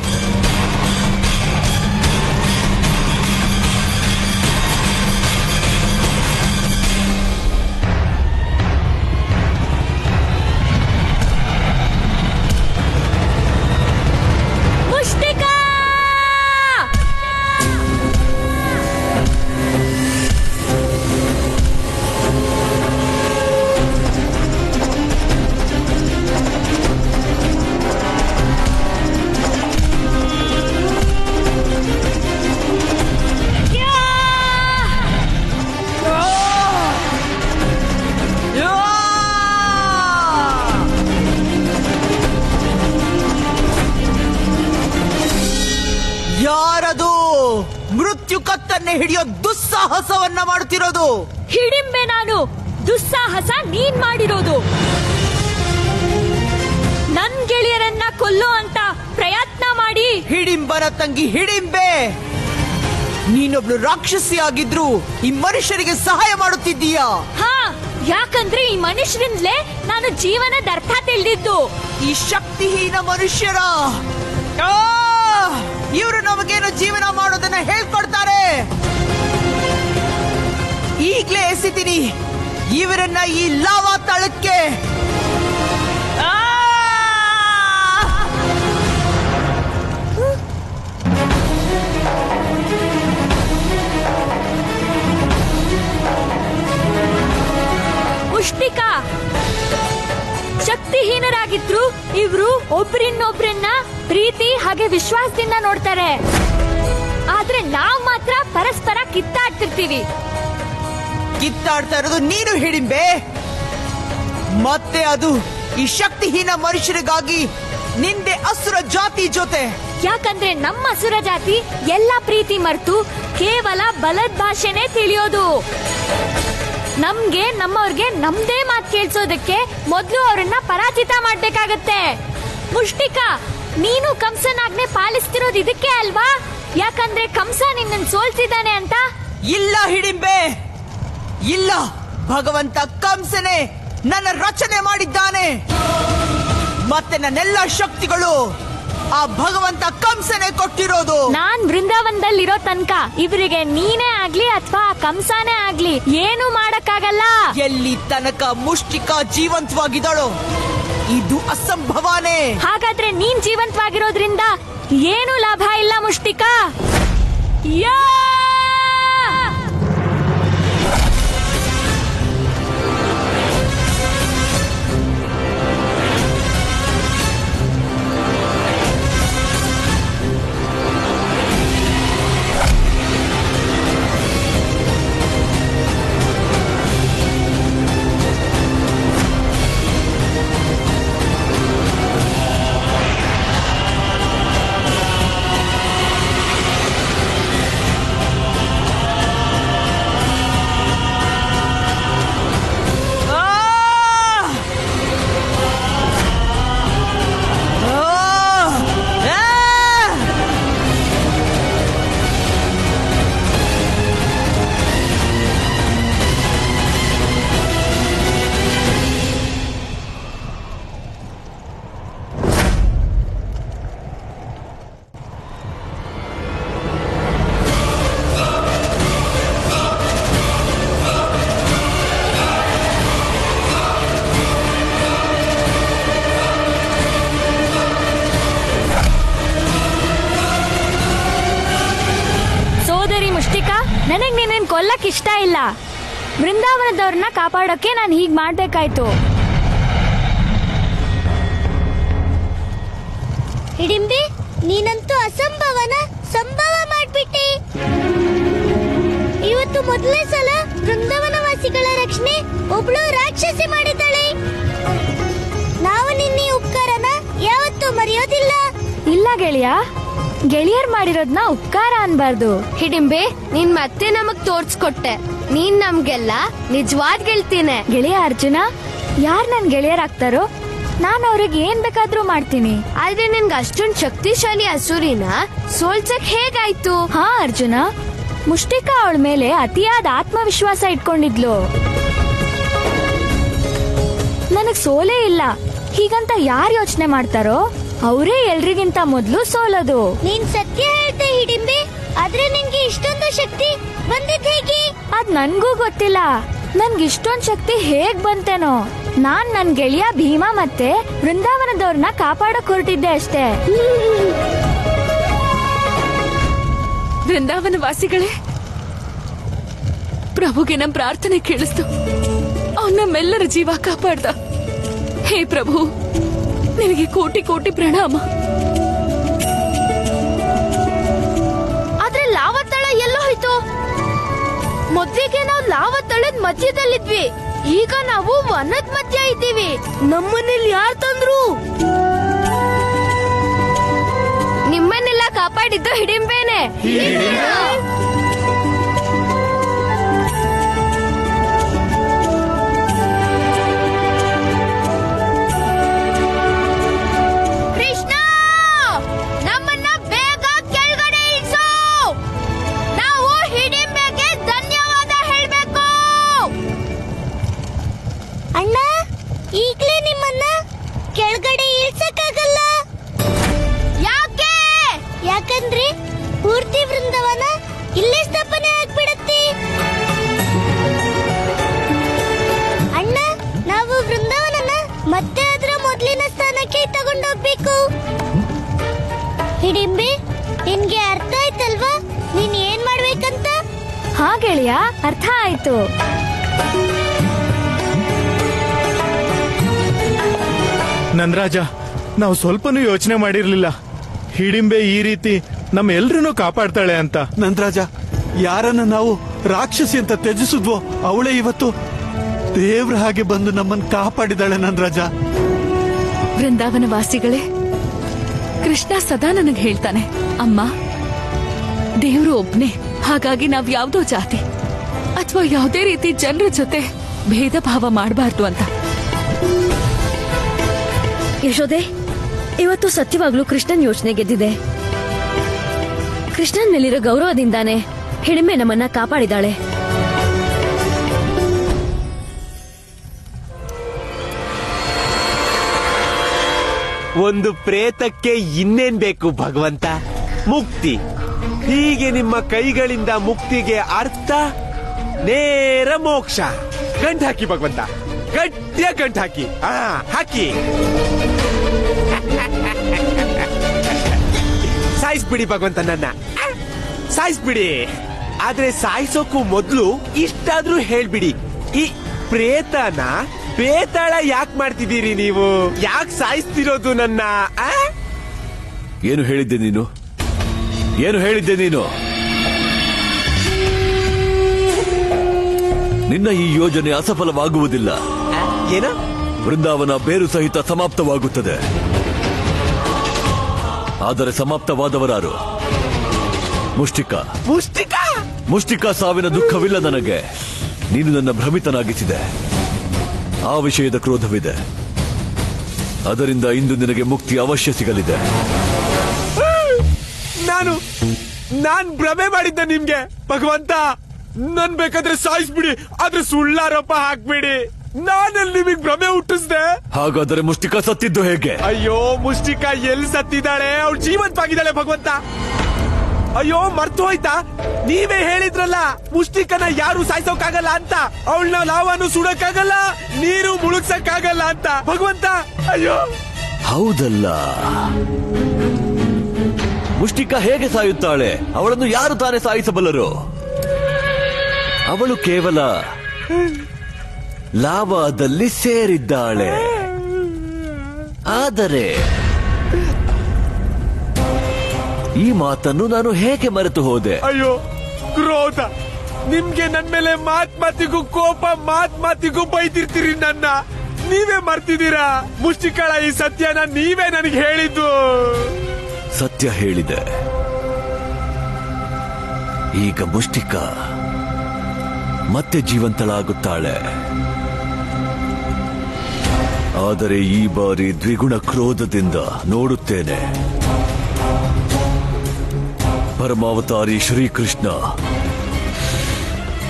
ಯಾರದು ಮೃತ್ಯು ಕತ್ತನ್ನೇ ಹಿಡಿಯೋ ದುಸ್ಸಾಹಸವನ್ನ ಮಾಡುತ್ತಿರೋದು? ಹಿಡಿಂಬೆ ನಾನು. ದುಸ್ಸಾಹಸ ನೀನ್ ಮಾಡಿರೋದು. ನನ್ ಗೆಳೆಯರನ್ನ ಕೊಲ್ಲೋ ಅಂತ ಪ್ರಯತ್ನ ಮಾಡಿ. ಹಿಡಿಂಬನ ತಂಗಿ ಹಿಡಿಂಬೆ, ನೀನೊಬ್ಳು ರಾಕ್ಷಸಿ ಆಗಿದ್ರು ಈ ಮನುಷ್ಯರಿಗೆ ಸಹಾಯ ಮಾಡುತ್ತಿದ್ದೀಯಾ? ಹಾ, ಯಾಕಂದ್ರೆ ಈ ಮನುಷ್ಯರಿಂದಲೇ ನಾನು ಜೀವನದ ಅರ್ಥ ತಿಳಿದಿದ್ದು. ಈ ಶಕ್ತಿಹೀನ ಮನುಷ್ಯರ ಇವರು ನಮಗೇನು ಜೀವನ ಮಾಡೋದನ್ನ ಹೇಳ್ಕೊಡ್ತಾರೆ. ಈಗ್ಲೇ ಎಸಿತೀನಿ ಇವರನ್ನ ಈ ಲಾವಾ ತಳಕ್ಕೆ. ಮುಷ್ಟಿಕಾ, ಶಕ್ತಿಹೀನರಾಗಿದ್ರು ಇವ್ರು ಒಬ್ರಿನ್ನೊಬ್ರನ್ನ ಪ್ರೀತಿ ಹಾಗೆ ವಿಶ್ವಾಸದಿಂದ ನೋಡ್ತಾರೆ. ಆದ್ರೆ ನಾವ್ ಮಾತ್ರ ಪರಸ್ಪರ ಕಿತ್ತಾಡ್ತಿರ್ತೀವಿ. ಕಿತ್ತಾಡ್ತಾ ಇರೋದು ನೀನು ಹಿಡಿಂಬೆ. ಮತ್ತೆ ಅದು ಈ ಶಕ್ತಿಹೀನ ಮನುಷ್ಯರಿಗಾಗಿ ನಿಂದೆ ಅಸುರ ಜಾತಿ ಜೊತೆ. ಯಾಕಂದ್ರೆ ನಮ್ಮ ಅಸುರ ಜಾತಿ ಎಲ್ಲ ಪ್ರೀತಿ ಮರ್ತು ಕೇವಲ ಬಲದ ಭಾಷೆನೇ ತಿಳಿಯೋದು. ನಮ್ಗೆ ನಮ್ಮವ್ರಿಗೆ ನಮ್ದೇ ಮಾತು ಕೇಳಿಸೋದಕ್ಕೆ ಮೊದ್ಲು ಅವ್ರನ್ನ ಪರಾಜಿತ ಮಾಡ್ಬೇಕಾಗತ್ತೆ. ಮುಷ್ಟಿಕಾ, ನೀನು ಕಂಸನ ಆಜ್ಞೆ ಪಾಲಿಸ್ತಿರೋದು ಇದಕ್ಕೆ ಅಲ್ವಾ? ಯಾಕಂದ್ರೆ ಕಂಸ ನಿನ್ನನ್ನು ಸೋಲ್ಸಿದ್ದಾನೆ ಅಂತ. ಇಲ್ಲ ಹಿಡಿಂಬೆ, ಇಲ್ಲ. ಭಗವಂತ ಕಂಸನೇ ನನ್ನ ರಚನೆ ಮಾಡಿದ್ದಾನೆ. ಮತ್ತೆ ನನ್ನೆಲ್ಲ ಶಕ್ತಿಗಳು ಆ ಭಗವಂತ ಕಂಸನೇ ಕೊಟ್ಟಿರೋದು. ನಾನ್ ಬೃಂದಾವನದಲ್ಲಿರೋ ತನಕ ಇವರಿಗೆ ನೀನೇ ಆಗ್ಲಿ ಅಥವಾ ಕಂಸನೇ ಆಗ್ಲಿ ಏನು ಮಾಡಕ್ಕಾಗಲ್ಲ. ಎಲ್ಲಿ ತನಕ ಮುಷ್ಟಿಕಾ ಜೀವಂತವಾಗಿದ್ದಾಳೋ ಇದು ಅಸಂಭವನೇ. ಹಾಗಾದ್ರೆ ನೀನ್ ಜೀವಂತವಾಗಿರೋದ್ರಿಂದ ಏನು ಲಾಭ ಇಲ್ಲ ಮುಷ್ಟಿಕಾ. ನನಗ್ ನಿನ್ನ ಕೊಲ್ಲಕ್ ಇಷ್ಟ ಇಲ್ಲ. ಬೃಂದಾವನದವ್ರನ್ನ ಕಾಪಾಡೋಕೆ ನಾನು ಹೀಗ್ ಮಾಡ್ಬೇಕಾಯ್ತು. ಹಿಡಿಂಬೆ, ನೀನಂತೂ ಅಸಂಭವನ ಸಂಭವ ಮಾಡ್ಬಿಟ್ಟೆ. ಇವತ್ತು ಮೊದಲನೇ ಸಲ ಬೃಂದಾವನವಾಸಿಗಳ ರಕ್ಷಣೆ ಒಬ್ಳು ರಾಕ್ಷಸಿ ಮಾಡಿದ್ದಾಳೆ. ನಾವು ನಿನ್ನ ಉಪಕಾರನ ಯಾವತ್ತೂ ಮರೆಯೋದಿಲ್ಲ. ಇಲ್ಲ ಗೆಳೆಯ, ಗೆಳೆಯರ್ ಮಾಡಿರೋದ್ನ ಉಪಕಾರ ಅನ್ಬಾರ್ದು. ಹಿಡಿಂಬೆ, ನೀನ್ ಮತ್ತೆ ನಮಗ್ ತೋರ್ಸ್ಕೊಟ್ಟೆ. ನೀನ್ ನಮ್ಗೆಲ್ಲ ನಿಜವಾದ ಗೆಳ್ತೀನಿ. ಗೆಳೆಯ ಅರ್ಜುನ, ಯಾರ್ ನನ್ ಗೆಳೆಯರಾಗ್ತಾರೋ ನಾನ್ ಅವ್ರಿಗೆ ಏನ್ ಬೇಕಾದ್ರೂ ಮಾಡ್ತೀನಿ. ಆದ್ರೆ ನಿನ್ಗೆ ಅಷ್ಟೊಂದ್ ಶಕ್ತಿಶಾಲಿ ಅಸುರಿನ ಸೋಲ್ಸಕ್ ಹೇಗಾಯ್ತು? ಹಾ ಅರ್ಜುನ, ಮುಷ್ಟಿಕಾ ಅವಳ ಮೇಲೆ ಅತಿಯಾದ ಆತ್ಮವಿಶ್ವಾಸ ಇಟ್ಕೊಂಡಿದ್ಲು. ನನಗ್ ಸೋಲೇ ಇಲ್ಲ ಹೀಗಂತ ಯಾರು ಯೋಚನೆ ಮಾಡ್ತಾರೋ ಅವರೇ ಎಲ್ರಿಗಿಂತ ಮೊದ್ಲು ಸೋಲೋದು. ನೀನ್ ಸತ್ಯ ಹೇಳ್ತಾ ಹಿಡಿಂಬೆ, ಆದ್ರೆ ನಿನ್ಗೆ ಇಷ್ಟೊಂದು ಶಕ್ತಿ ಬಂದಿದ್ ಹೇಗೆ? ಅದ್ ನನ್ಗೂ ಗೊತ್ತಿಲ್ಲ. ನನ್ಗೆ ಇಷ್ಟೊಂದ್ ಶಕ್ತಿ ಹೇಗ್ ಬಂತೇನೋ. ನಾನ್ ನನ್ ಗೆಳೆಯ ಭೀಮಾ ಮತ್ತೆ ಬೃಂದಾವನದವ್ರನ್ನ ಕಾಪಾಡಕ್ ಹೊರಟಿದ್ದೆ ಅಷ್ಟೇ. ಬೃಂದಾವನ ವಾಸಿಗಳೇ, ಪ್ರಭುಗೆ ನಮ್ ಪ್ರಾರ್ಥನೆ ಕೇಳಿಸ್ತು. ಅವ್ನ ನಮ್ಮೆಲ್ಲರ ಜೀವ ಕಾಪಾಡ್ದ. ಹೇ ಪ್ರಭು, ನಿನಗೆ ಕೋಟಿ ಕೋಟಿ ಪ್ರಣಾಮ. ಆದ್ರೆ ಲಾವತಳ ಎಲ್ಲೋ ಹೋಯ್ತು? ಮೊದ್ಲಿಗೆ ನಾವು ಲಾವತಳದ ಮಧ್ಯದಲ್ಲಿದ್ವಿ, ಈಗ ನಾವು ವನದ ಮಧ್ಯ ಇದ್ದೀವಿ. ನಮ್ಮನೇಲಿ ಯಾರು ತಂದ್ರು? ನಿಮ್ಮನ್ನೆಲ್ಲ ಕಾಪಾಡಿದ್ದು ಹಿಡಿಂಬೇನೆ. ಅಣ್ಣ, ಈಗ್ಲೇ ನಿಮ್ಮನ್ನ ಕೆಳಗಡೆ ಇಳ್ಸಕ್ಕಾಗಲ್ಲ. ಯಾಕೆ? ಯಾಕಂದ್ರೆ ಪೂರ್ತಿ ಬೃಂದಾವನ ಇಲ್ಲೇ ಸ್ಥಾಪನೆ ಆಗ್ಬಿಡತ್ತೆ. ಅಣ್ಣ, ನಾವು ಬೃಂದಾವನನ ಮತ್ತೆ ಅದರ ಮೊದಲಿನ ಸ್ಥಾನಕ್ಕೆ ತಗೊಂಡೋಗ್ಬೇಕು. ಹಿಡಿಂಬೆ, ನಿನ್ಗೆ ಅರ್ಥ ಆಯ್ತಲ್ವಾ ನೀನ್ ಏನ್ ಮಾಡ್ಬೇಕಂತ? ಹಾ ಗೆಳೆಯ, ಅರ್ಥ ಆಯ್ತು. ನಂದರಾಜ, ನಾವು ಸ್ವಲ್ಪನೂ ಯೋಚನೆ ಮಾಡಿರ್ಲಿಲ್ಲ ಹಿಡಿಂಬೆ ಈ ರೀತಿ ನಮ್ಮೆಲ್ರನ್ನೂ ಕಾಪಾಡ್ತಾಳೆ ಅಂತ. ನಂದರಾಜ, ಯಾರನ್ನ ನಾವು ರಾಕ್ಷಸಿ ಅಂತ ತ್ಯಜಿಸಿದ್ವೋ ಅವಳೇ ಇವತ್ತು ದೇವ್ರ ಹಾಗೆ ಬಂದು ನಮ್ಮನ್ನು ಕಾಪಾಡಿದಾಳೆ. ನಂದರಾಜ, ವೃಂದಾವನ ವಾಸಿಗಳೇ, ಕೃಷ್ಣ ಸದಾ ನನಗೆ ಹೇಳ್ತಾನೆ, ಅಮ್ಮ ದೇವ್ರು ಒಬ್ನೇ, ಹಾಗಾಗಿ ನಾವ್ ಯಾವ್ದೋ ಜಾತಿ ಅಥವಾ ಯಾವುದೇ ರೀತಿ ಜನರ ಜೊತೆ ಭೇದ ಭಾವ ಮಾಡಬಾರ್ದು ಅಂತ. ಯಶೋದೆ, ಇವತ್ತು ಸತ್ಯವಾಗ್ಲೂ ಕೃಷ್ಣನ್ ಯೋಚನೆ ಗೆದ್ದಿದೆ. ಕೃಷ್ಣನ್ ಮೇಲಿರೋ ಗೌರವದಿಂದಾನೆ ಹಿಡಿಂಬೆ ನಮ್ಮನ್ನ ಕಾಪಾಡಿದಾಳೆ. ಒಂದು ಪ್ರೇತಕ್ಕೆ ಇನ್ನೇನ್ ಬೇಕು ಭಗವಂತ? ಮುಕ್ತಿ. ಹೀಗೆ ನಿಮ್ಮ ಕೈಗಳಿಂದ ಮುಕ್ತಿಗೆ ಅರ್ಥ ನೇರ ಮೋಕ್ಷ. ಗಂಟು ಹಾಕಿ ಭಗವಂತ, ಗಟ್ಟಿಯ ಗಂಟು ಹಾಕಿ. ಹಾಕಿ. ಸಾಯಿಸ್ಬಿಡಿ ಭಗವಂತ, ನನ್ನ ಸಾಯಿಸ್ಬಿಡಿ. ಆದ್ರೆ ಸಾಯಿಸೋಕು ಮೊದ್ಲು ಇಷ್ಟಾದ್ರೂ ಹೇಳ್ಬಿಡಿ, ಈ ಪ್ರೇತನ ಬೇತಾಳ ಯಾಕೆ ಮಾಡ್ತಿದ್ದೀರಿ ನೀವು? ಯಾಕೆ ಸಾಯಿಸ್ತಿರೋದು ನನ್ನ? ಏನು ಹೇಳಿದ್ದೆ ನೀನು? ಏನು ಹೇಳಿದ್ದೆ ನೀನು? ನಿನ್ನ ಈ ಯೋಜನೆ ಅಸಫಲವಾಗುವುದಿಲ್ಲ. ಏನು? ವೃಂದಾವನ ಬೇರು ಸಹಿತ ಸಮಾಪ್ತವಾಗುತ್ತದೆ. ಆದರೆ ಸಮಾಪ್ತವಾದವರಾರು? ಮುಷ್ಟಿಕಾ. ಮುಷ್ಟಿಕಾ? ಮುಷ್ಟಿಕಾ ಸಾವಿನ ದುಃಖವಿಲ್ಲ ನನಗೆ. ನೀನು ನನ್ನ ಭ್ರಮಿತನಾಗಿಸಿದೆ. ಆ ವಿಷಯದ ಕ್ರೋಧವಿದೆ. ಅದರಿಂದ ಇಂದು ನಿನಗೆ ಮುಕ್ತಿ ಅವಶ್ಯ ಸಿಗಲಿದೆ. ನಾನ್ ಭ್ರಮೆ ಮಾಡಿದ್ದೆ ನಿಮ್ಗೆ ಭಗವಂತ. ನನ್ ಬೇಕಾದ್ರೆ ಸಾಯಿಸ್ಬಿಡಿ, ಆದ್ರೆ ಸುಳ್ಳಾರೋಪ ಹಾಕ್ಬಿಡಿ. ನಾನಲ್ಲಿ ನಿಮಗ್ ಭ್ರಮೆ ಹುಟ್ಟಿಸ್ದೆ. ಹಾಗಾದರೆ ಮುಷ್ಟಿಕಾ ಸತ್ತಿದ್ದು ಹೇಗೆ? ಅಯ್ಯೋ, ಮುಷ್ಟಿಕಾ ಎಲ್ಲಿ ಸತ್ತಿದ್ದಾಳೆ? ಅವಳು ಜೀವಂತವಾಗಿದ್ದಾಳೆ ಭಗವಂತ. ಅಯ್ಯೋ, ಮರ್ತು ಹೋಯ್ತಾ? ನೀವೇ ಹೇಳಿದ್ರಲ್ಲ, ಮುಷ್ಟಿಕನ ಯಾರು ಸಾಯಿಸೋಕಾಗಲ್ಲ ಅಂತ. ಅವಳನ್ನ ಲಾವಾನು ಸುಡಕ್ಕಾಗಲ್ಲ, ನೀರು ಮುಳುಗ್ಸಕ್ಕಾಗಲ್ಲ ಅಂತ ಭಗವಂತ. ಅಯ್ಯೋ, ಹೌದಲ್ಲ. ಮುಷ್ಟಿಕಾ ಹೇಗೆ ಸಾಯುತ್ತಾಳೆ? ಅವಳನ್ನು ಯಾರು ತಾನೇ ಸಾಯಿಸಬಲ್ಲರು? ಅವಳು ಕೇವಲ ಲಾವಾದಲ್ಲಿ ಸೇರಿದ್ದಾಳೆ. ಆದರೆ ಈ ಮಾತನ್ನು ನಾನು ಹೇಗೆ ಮರೆತು ಹೋದೆ? ಅಯ್ಯೋ, ಕ್ರೋಧ. ನಿಮ್ಗೆ ನನ್ ಮೇಲೆ ಮಾತಿಗೂ ಕೋಪ, ಮಾತಿಗೂ ಬೈತಿರ್ತೀರಿ ನನ್ನ. ನೀವೇ ಮರ್ತಿದ್ದೀರಾ? ಮುಷ್ಟಿಕಾಳ ಈ ಸತ್ಯನ ನೀವೇ ನನಗೆ ಹೇಳಿದ್ದು. ಸತ್ಯ ಹೇಳಿದೆ. ಈಗ ಮುಷ್ಟಿಕಾ ಮತ್ತೆ ಜೀವಂತಳಾಗುತ್ತಾಳೆ. ಆದರೆ ಈ ಬಾರಿ ದ್ವಿಗುಣ ಕ್ರೋಧದಿಂದ ನೋಡುತ್ತೇನೆ. ಪರಮಾವತಾರಿ ಶ್ರೀಕೃಷ್ಣ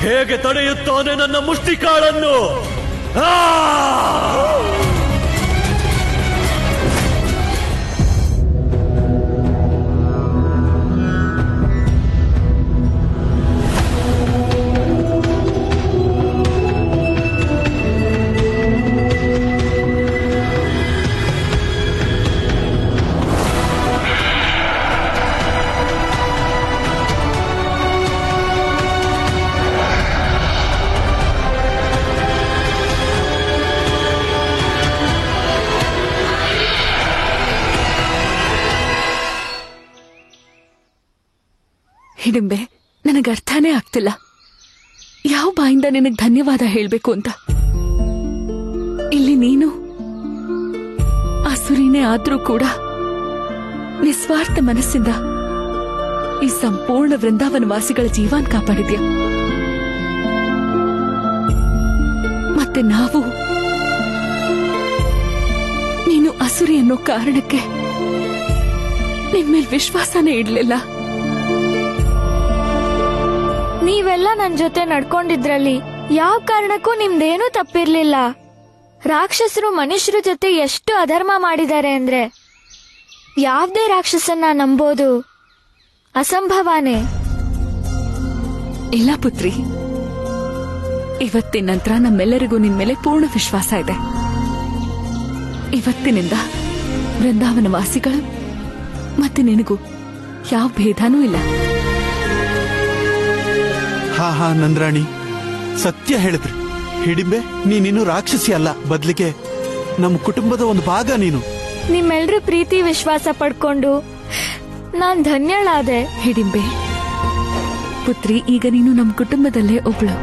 ಹೇಗೆ ತಡೆಯುತ್ತಾನೆ ನನ್ನ ಮುಷ್ಟಿಕಾಳನ್ನು. ಹಿಡಿಂಬೆ, ನನಗೆ ಅರ್ಥನೇ ಆಗ್ತಿಲ್ಲ ಯಾವ ಬಾಯಿಂದ ನಿನಗೆ ಧನ್ಯವಾದ ಹೇಳ್ಬೇಕು ಅಂತ. ಇಲ್ಲಿ ನೀನು ಆಸುರಿನೇ ಆದ್ರೂ ಕೂಡ ನಿಸ್ವಾರ್ಥ ಮನಸ್ಸಿಂದ ಈ ಸಂಪೂರ್ಣ ವೃಂದಾವನ ವಾಸಿಗಳ ಜೀವನ ಕಾಪಾಡಿದ್ಯಾ. ಮತ್ತೆ ನಾವು ನೀನು ಅಸುರಿ ಅನ್ನೋ ಕಾರಣಕ್ಕೆ ನಿನ್ಮೇಲೆ ವಿಶ್ವಾಸನೇ ಇಡ್ಲಿಲ್ಲ. ನೀವೆಲ್ಲ ನನ್ ಜೊತೆ ನಡ್ಕೊಂಡಿದ್ರಲ್ಲಿ ಯಾವ ಕಾರಣಕ್ಕೂ ನಿಮ್ದೇನೂ ತಪ್ಪಿರ್ಲಿಲ್ಲ. ರಾಕ್ಷಸರು ಮನುಷ್ಯರ ಜೊತೆ ಎಷ್ಟು ಅಧರ್ಮ ಮಾಡಿದ್ದಾರೆ ಅಂದ್ರೆ ಯಾವ್ದೇ ರಾಕ್ಷಸನ್ನ ನಂಬೋದು ಅಸಂಭವನೇ. ಇಲ್ಲ ಪುತ್ರಿ, ಇವತ್ತಿನ ನಂತರ ನಮ್ಮೆಲ್ಲರಿಗೂ ನಿನ್ ಮೇಲೆ ಪೂರ್ಣ ವಿಶ್ವಾಸ ಇದೆ. ಇವತ್ತಿನಿಂದ ವೃಂದಾವನ ವಾಸಿಗಳು ಮತ್ತೆ ನಿನಗೂ ಯಾವ ಭೇದನೂ ಇಲ್ಲ. ಹಾ ನಂದ್ರಾಣಿ, ಸತ್ಯ ಹೇಳಿದ್ರಿ. ಹಿಡಿಂಬೆ, ನೀನಿನ್ನು ರಾಕ್ಷಸಿ ಅಲ್ಲ, ಬದ್ಲಿಗೆ ನಮ್ಮ ಕುಟುಂಬದ ಒಂದು ಭಾಗ ನೀನು. ನಿಮ್ಮೆಲ್ರೂ ಪ್ರೀತಿ ವಿಶ್ವಾಸ ಪಡ್ಕೊಂಡು ನಾನ್ ಧನ್ಯಳಾದೆ. ಹಿಡಿಂಬೆ ಪುತ್ರಿ, ಈಗ ನೀನು ನಮ್ಮ ಕುಟುಂಬದಲ್ಲೇ ಒಬ್ಳು.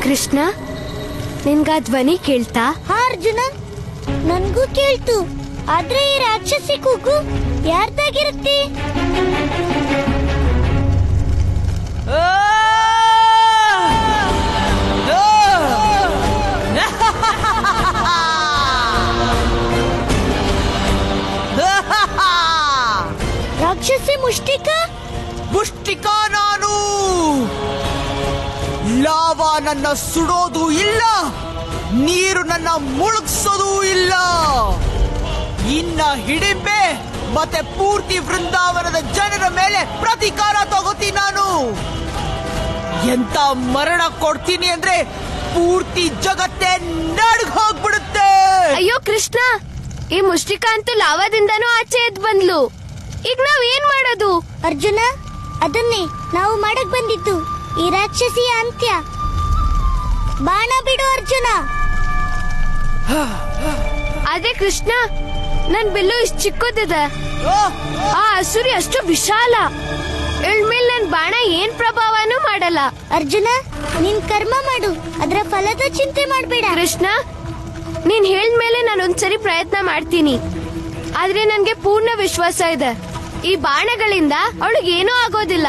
ಕೃಷ್ಣ, ನಿನ್ಗ ಧ್ವನಿ ಕೇಳ್ತಾ? ಹಾ ಅರ್ಜುನ, ನನ್ಗೂ ಕೇಳ್ತು. ಆದ್ರೆ ಈ ರಾಕ್ಷಸಿ ಕೂಗು ಯಾರ್ದಾಗಿರುತ್ತೆ? ರಾಕ್ಷಸಿ ಮುಷ್ಟಿಕಾ? ಮುಷ್ಟಿಕಾ ನಾನು. ಲಾವಾ ನನ್ನ ಸುಡೋದು ಇಲ್ಲ, ನೀರು ನನ್ನ ಮುಳುಗ್ಸೋದು ಇಲ್ಲ. ಇನ್ನ ಹಿಡಿಂಬೆ ಮತ್ತೆ ಪೂರ್ತಿ ವೃಂದಾವನದ ಜನರ ಮೇಲೆ ಪ್ರತೀಕಾರ ತಗೋತೀನಿ ನಾನು. ಎಂತ ಮರಣ ಕೊಡ್ತೀನಿ ಅಂದ್ರೆ ಪೂರ್ತಿ ಜಗತ್ತೇ ನಡ್ಗ್ ಹೋಗ್ಬಿಡುತ್ತೆ. ಅಯ್ಯೋ ಕೃಷ್ಣ, ಈ ಮುಷ್ಟಿಕಾ ಅಂತೂ ಲಾವಾದಿಂದನೂ ಆಚೆ ಎದ್ ಬಂದ್ಲು. ಈಗ ನಾವ್ ಏನ್ ಮಾಡೋದು? ಅರ್ಜುನ, ಅದನ್ನೇ ನಾವು ಮಾಡಕ್ ಬಂದಿದ್ದು. ಈ ರಾಕ್ಷಸಿಯ ಅಂತ್ಯ. ಬಾಣ ಬಿಡು ಅರ್ಜುನ. ಅದೇ ಕೃಷ್ಣ, ನನ್ ಬಿಲ್ಲು ಇಷ್ಟು ಚಿಕ್ಕದಿದೆ, ಆ ಹಸುರಿ ಅಷ್ಟು ವಿಶಾಲ. ಇಳ್ಮೇಲೆ ನನ್ ಬಾಣ ಏನ್ ಪ್ರಭಾವನೂ ಮಾಡಲ್ಲ. ಅರ್ಜುನ, ನೀನ್ ಕರ್ಮ ಮಾಡು, ಅದರ ಫಲದ ಚಿಂತೆ ಮಾಡ್ಬೇಡ. ಕೃಷ್ಣ, ನೀನ್ ಹೇಳ್ಮೇಲೆ ನಾನೊಂದ್ಸರಿ ಪ್ರಯತ್ನ ಮಾಡ್ತೀನಿ. ಆದ್ರೆ ನನ್ಗೆ ಪೂರ್ಣ ವಿಶ್ವಾಸ ಇದೆ, ಈ ಬಾಣಗಳಿಂದ ಅವಳಿಗೆ ಏನೂ ಆಗೋದಿಲ್ಲ.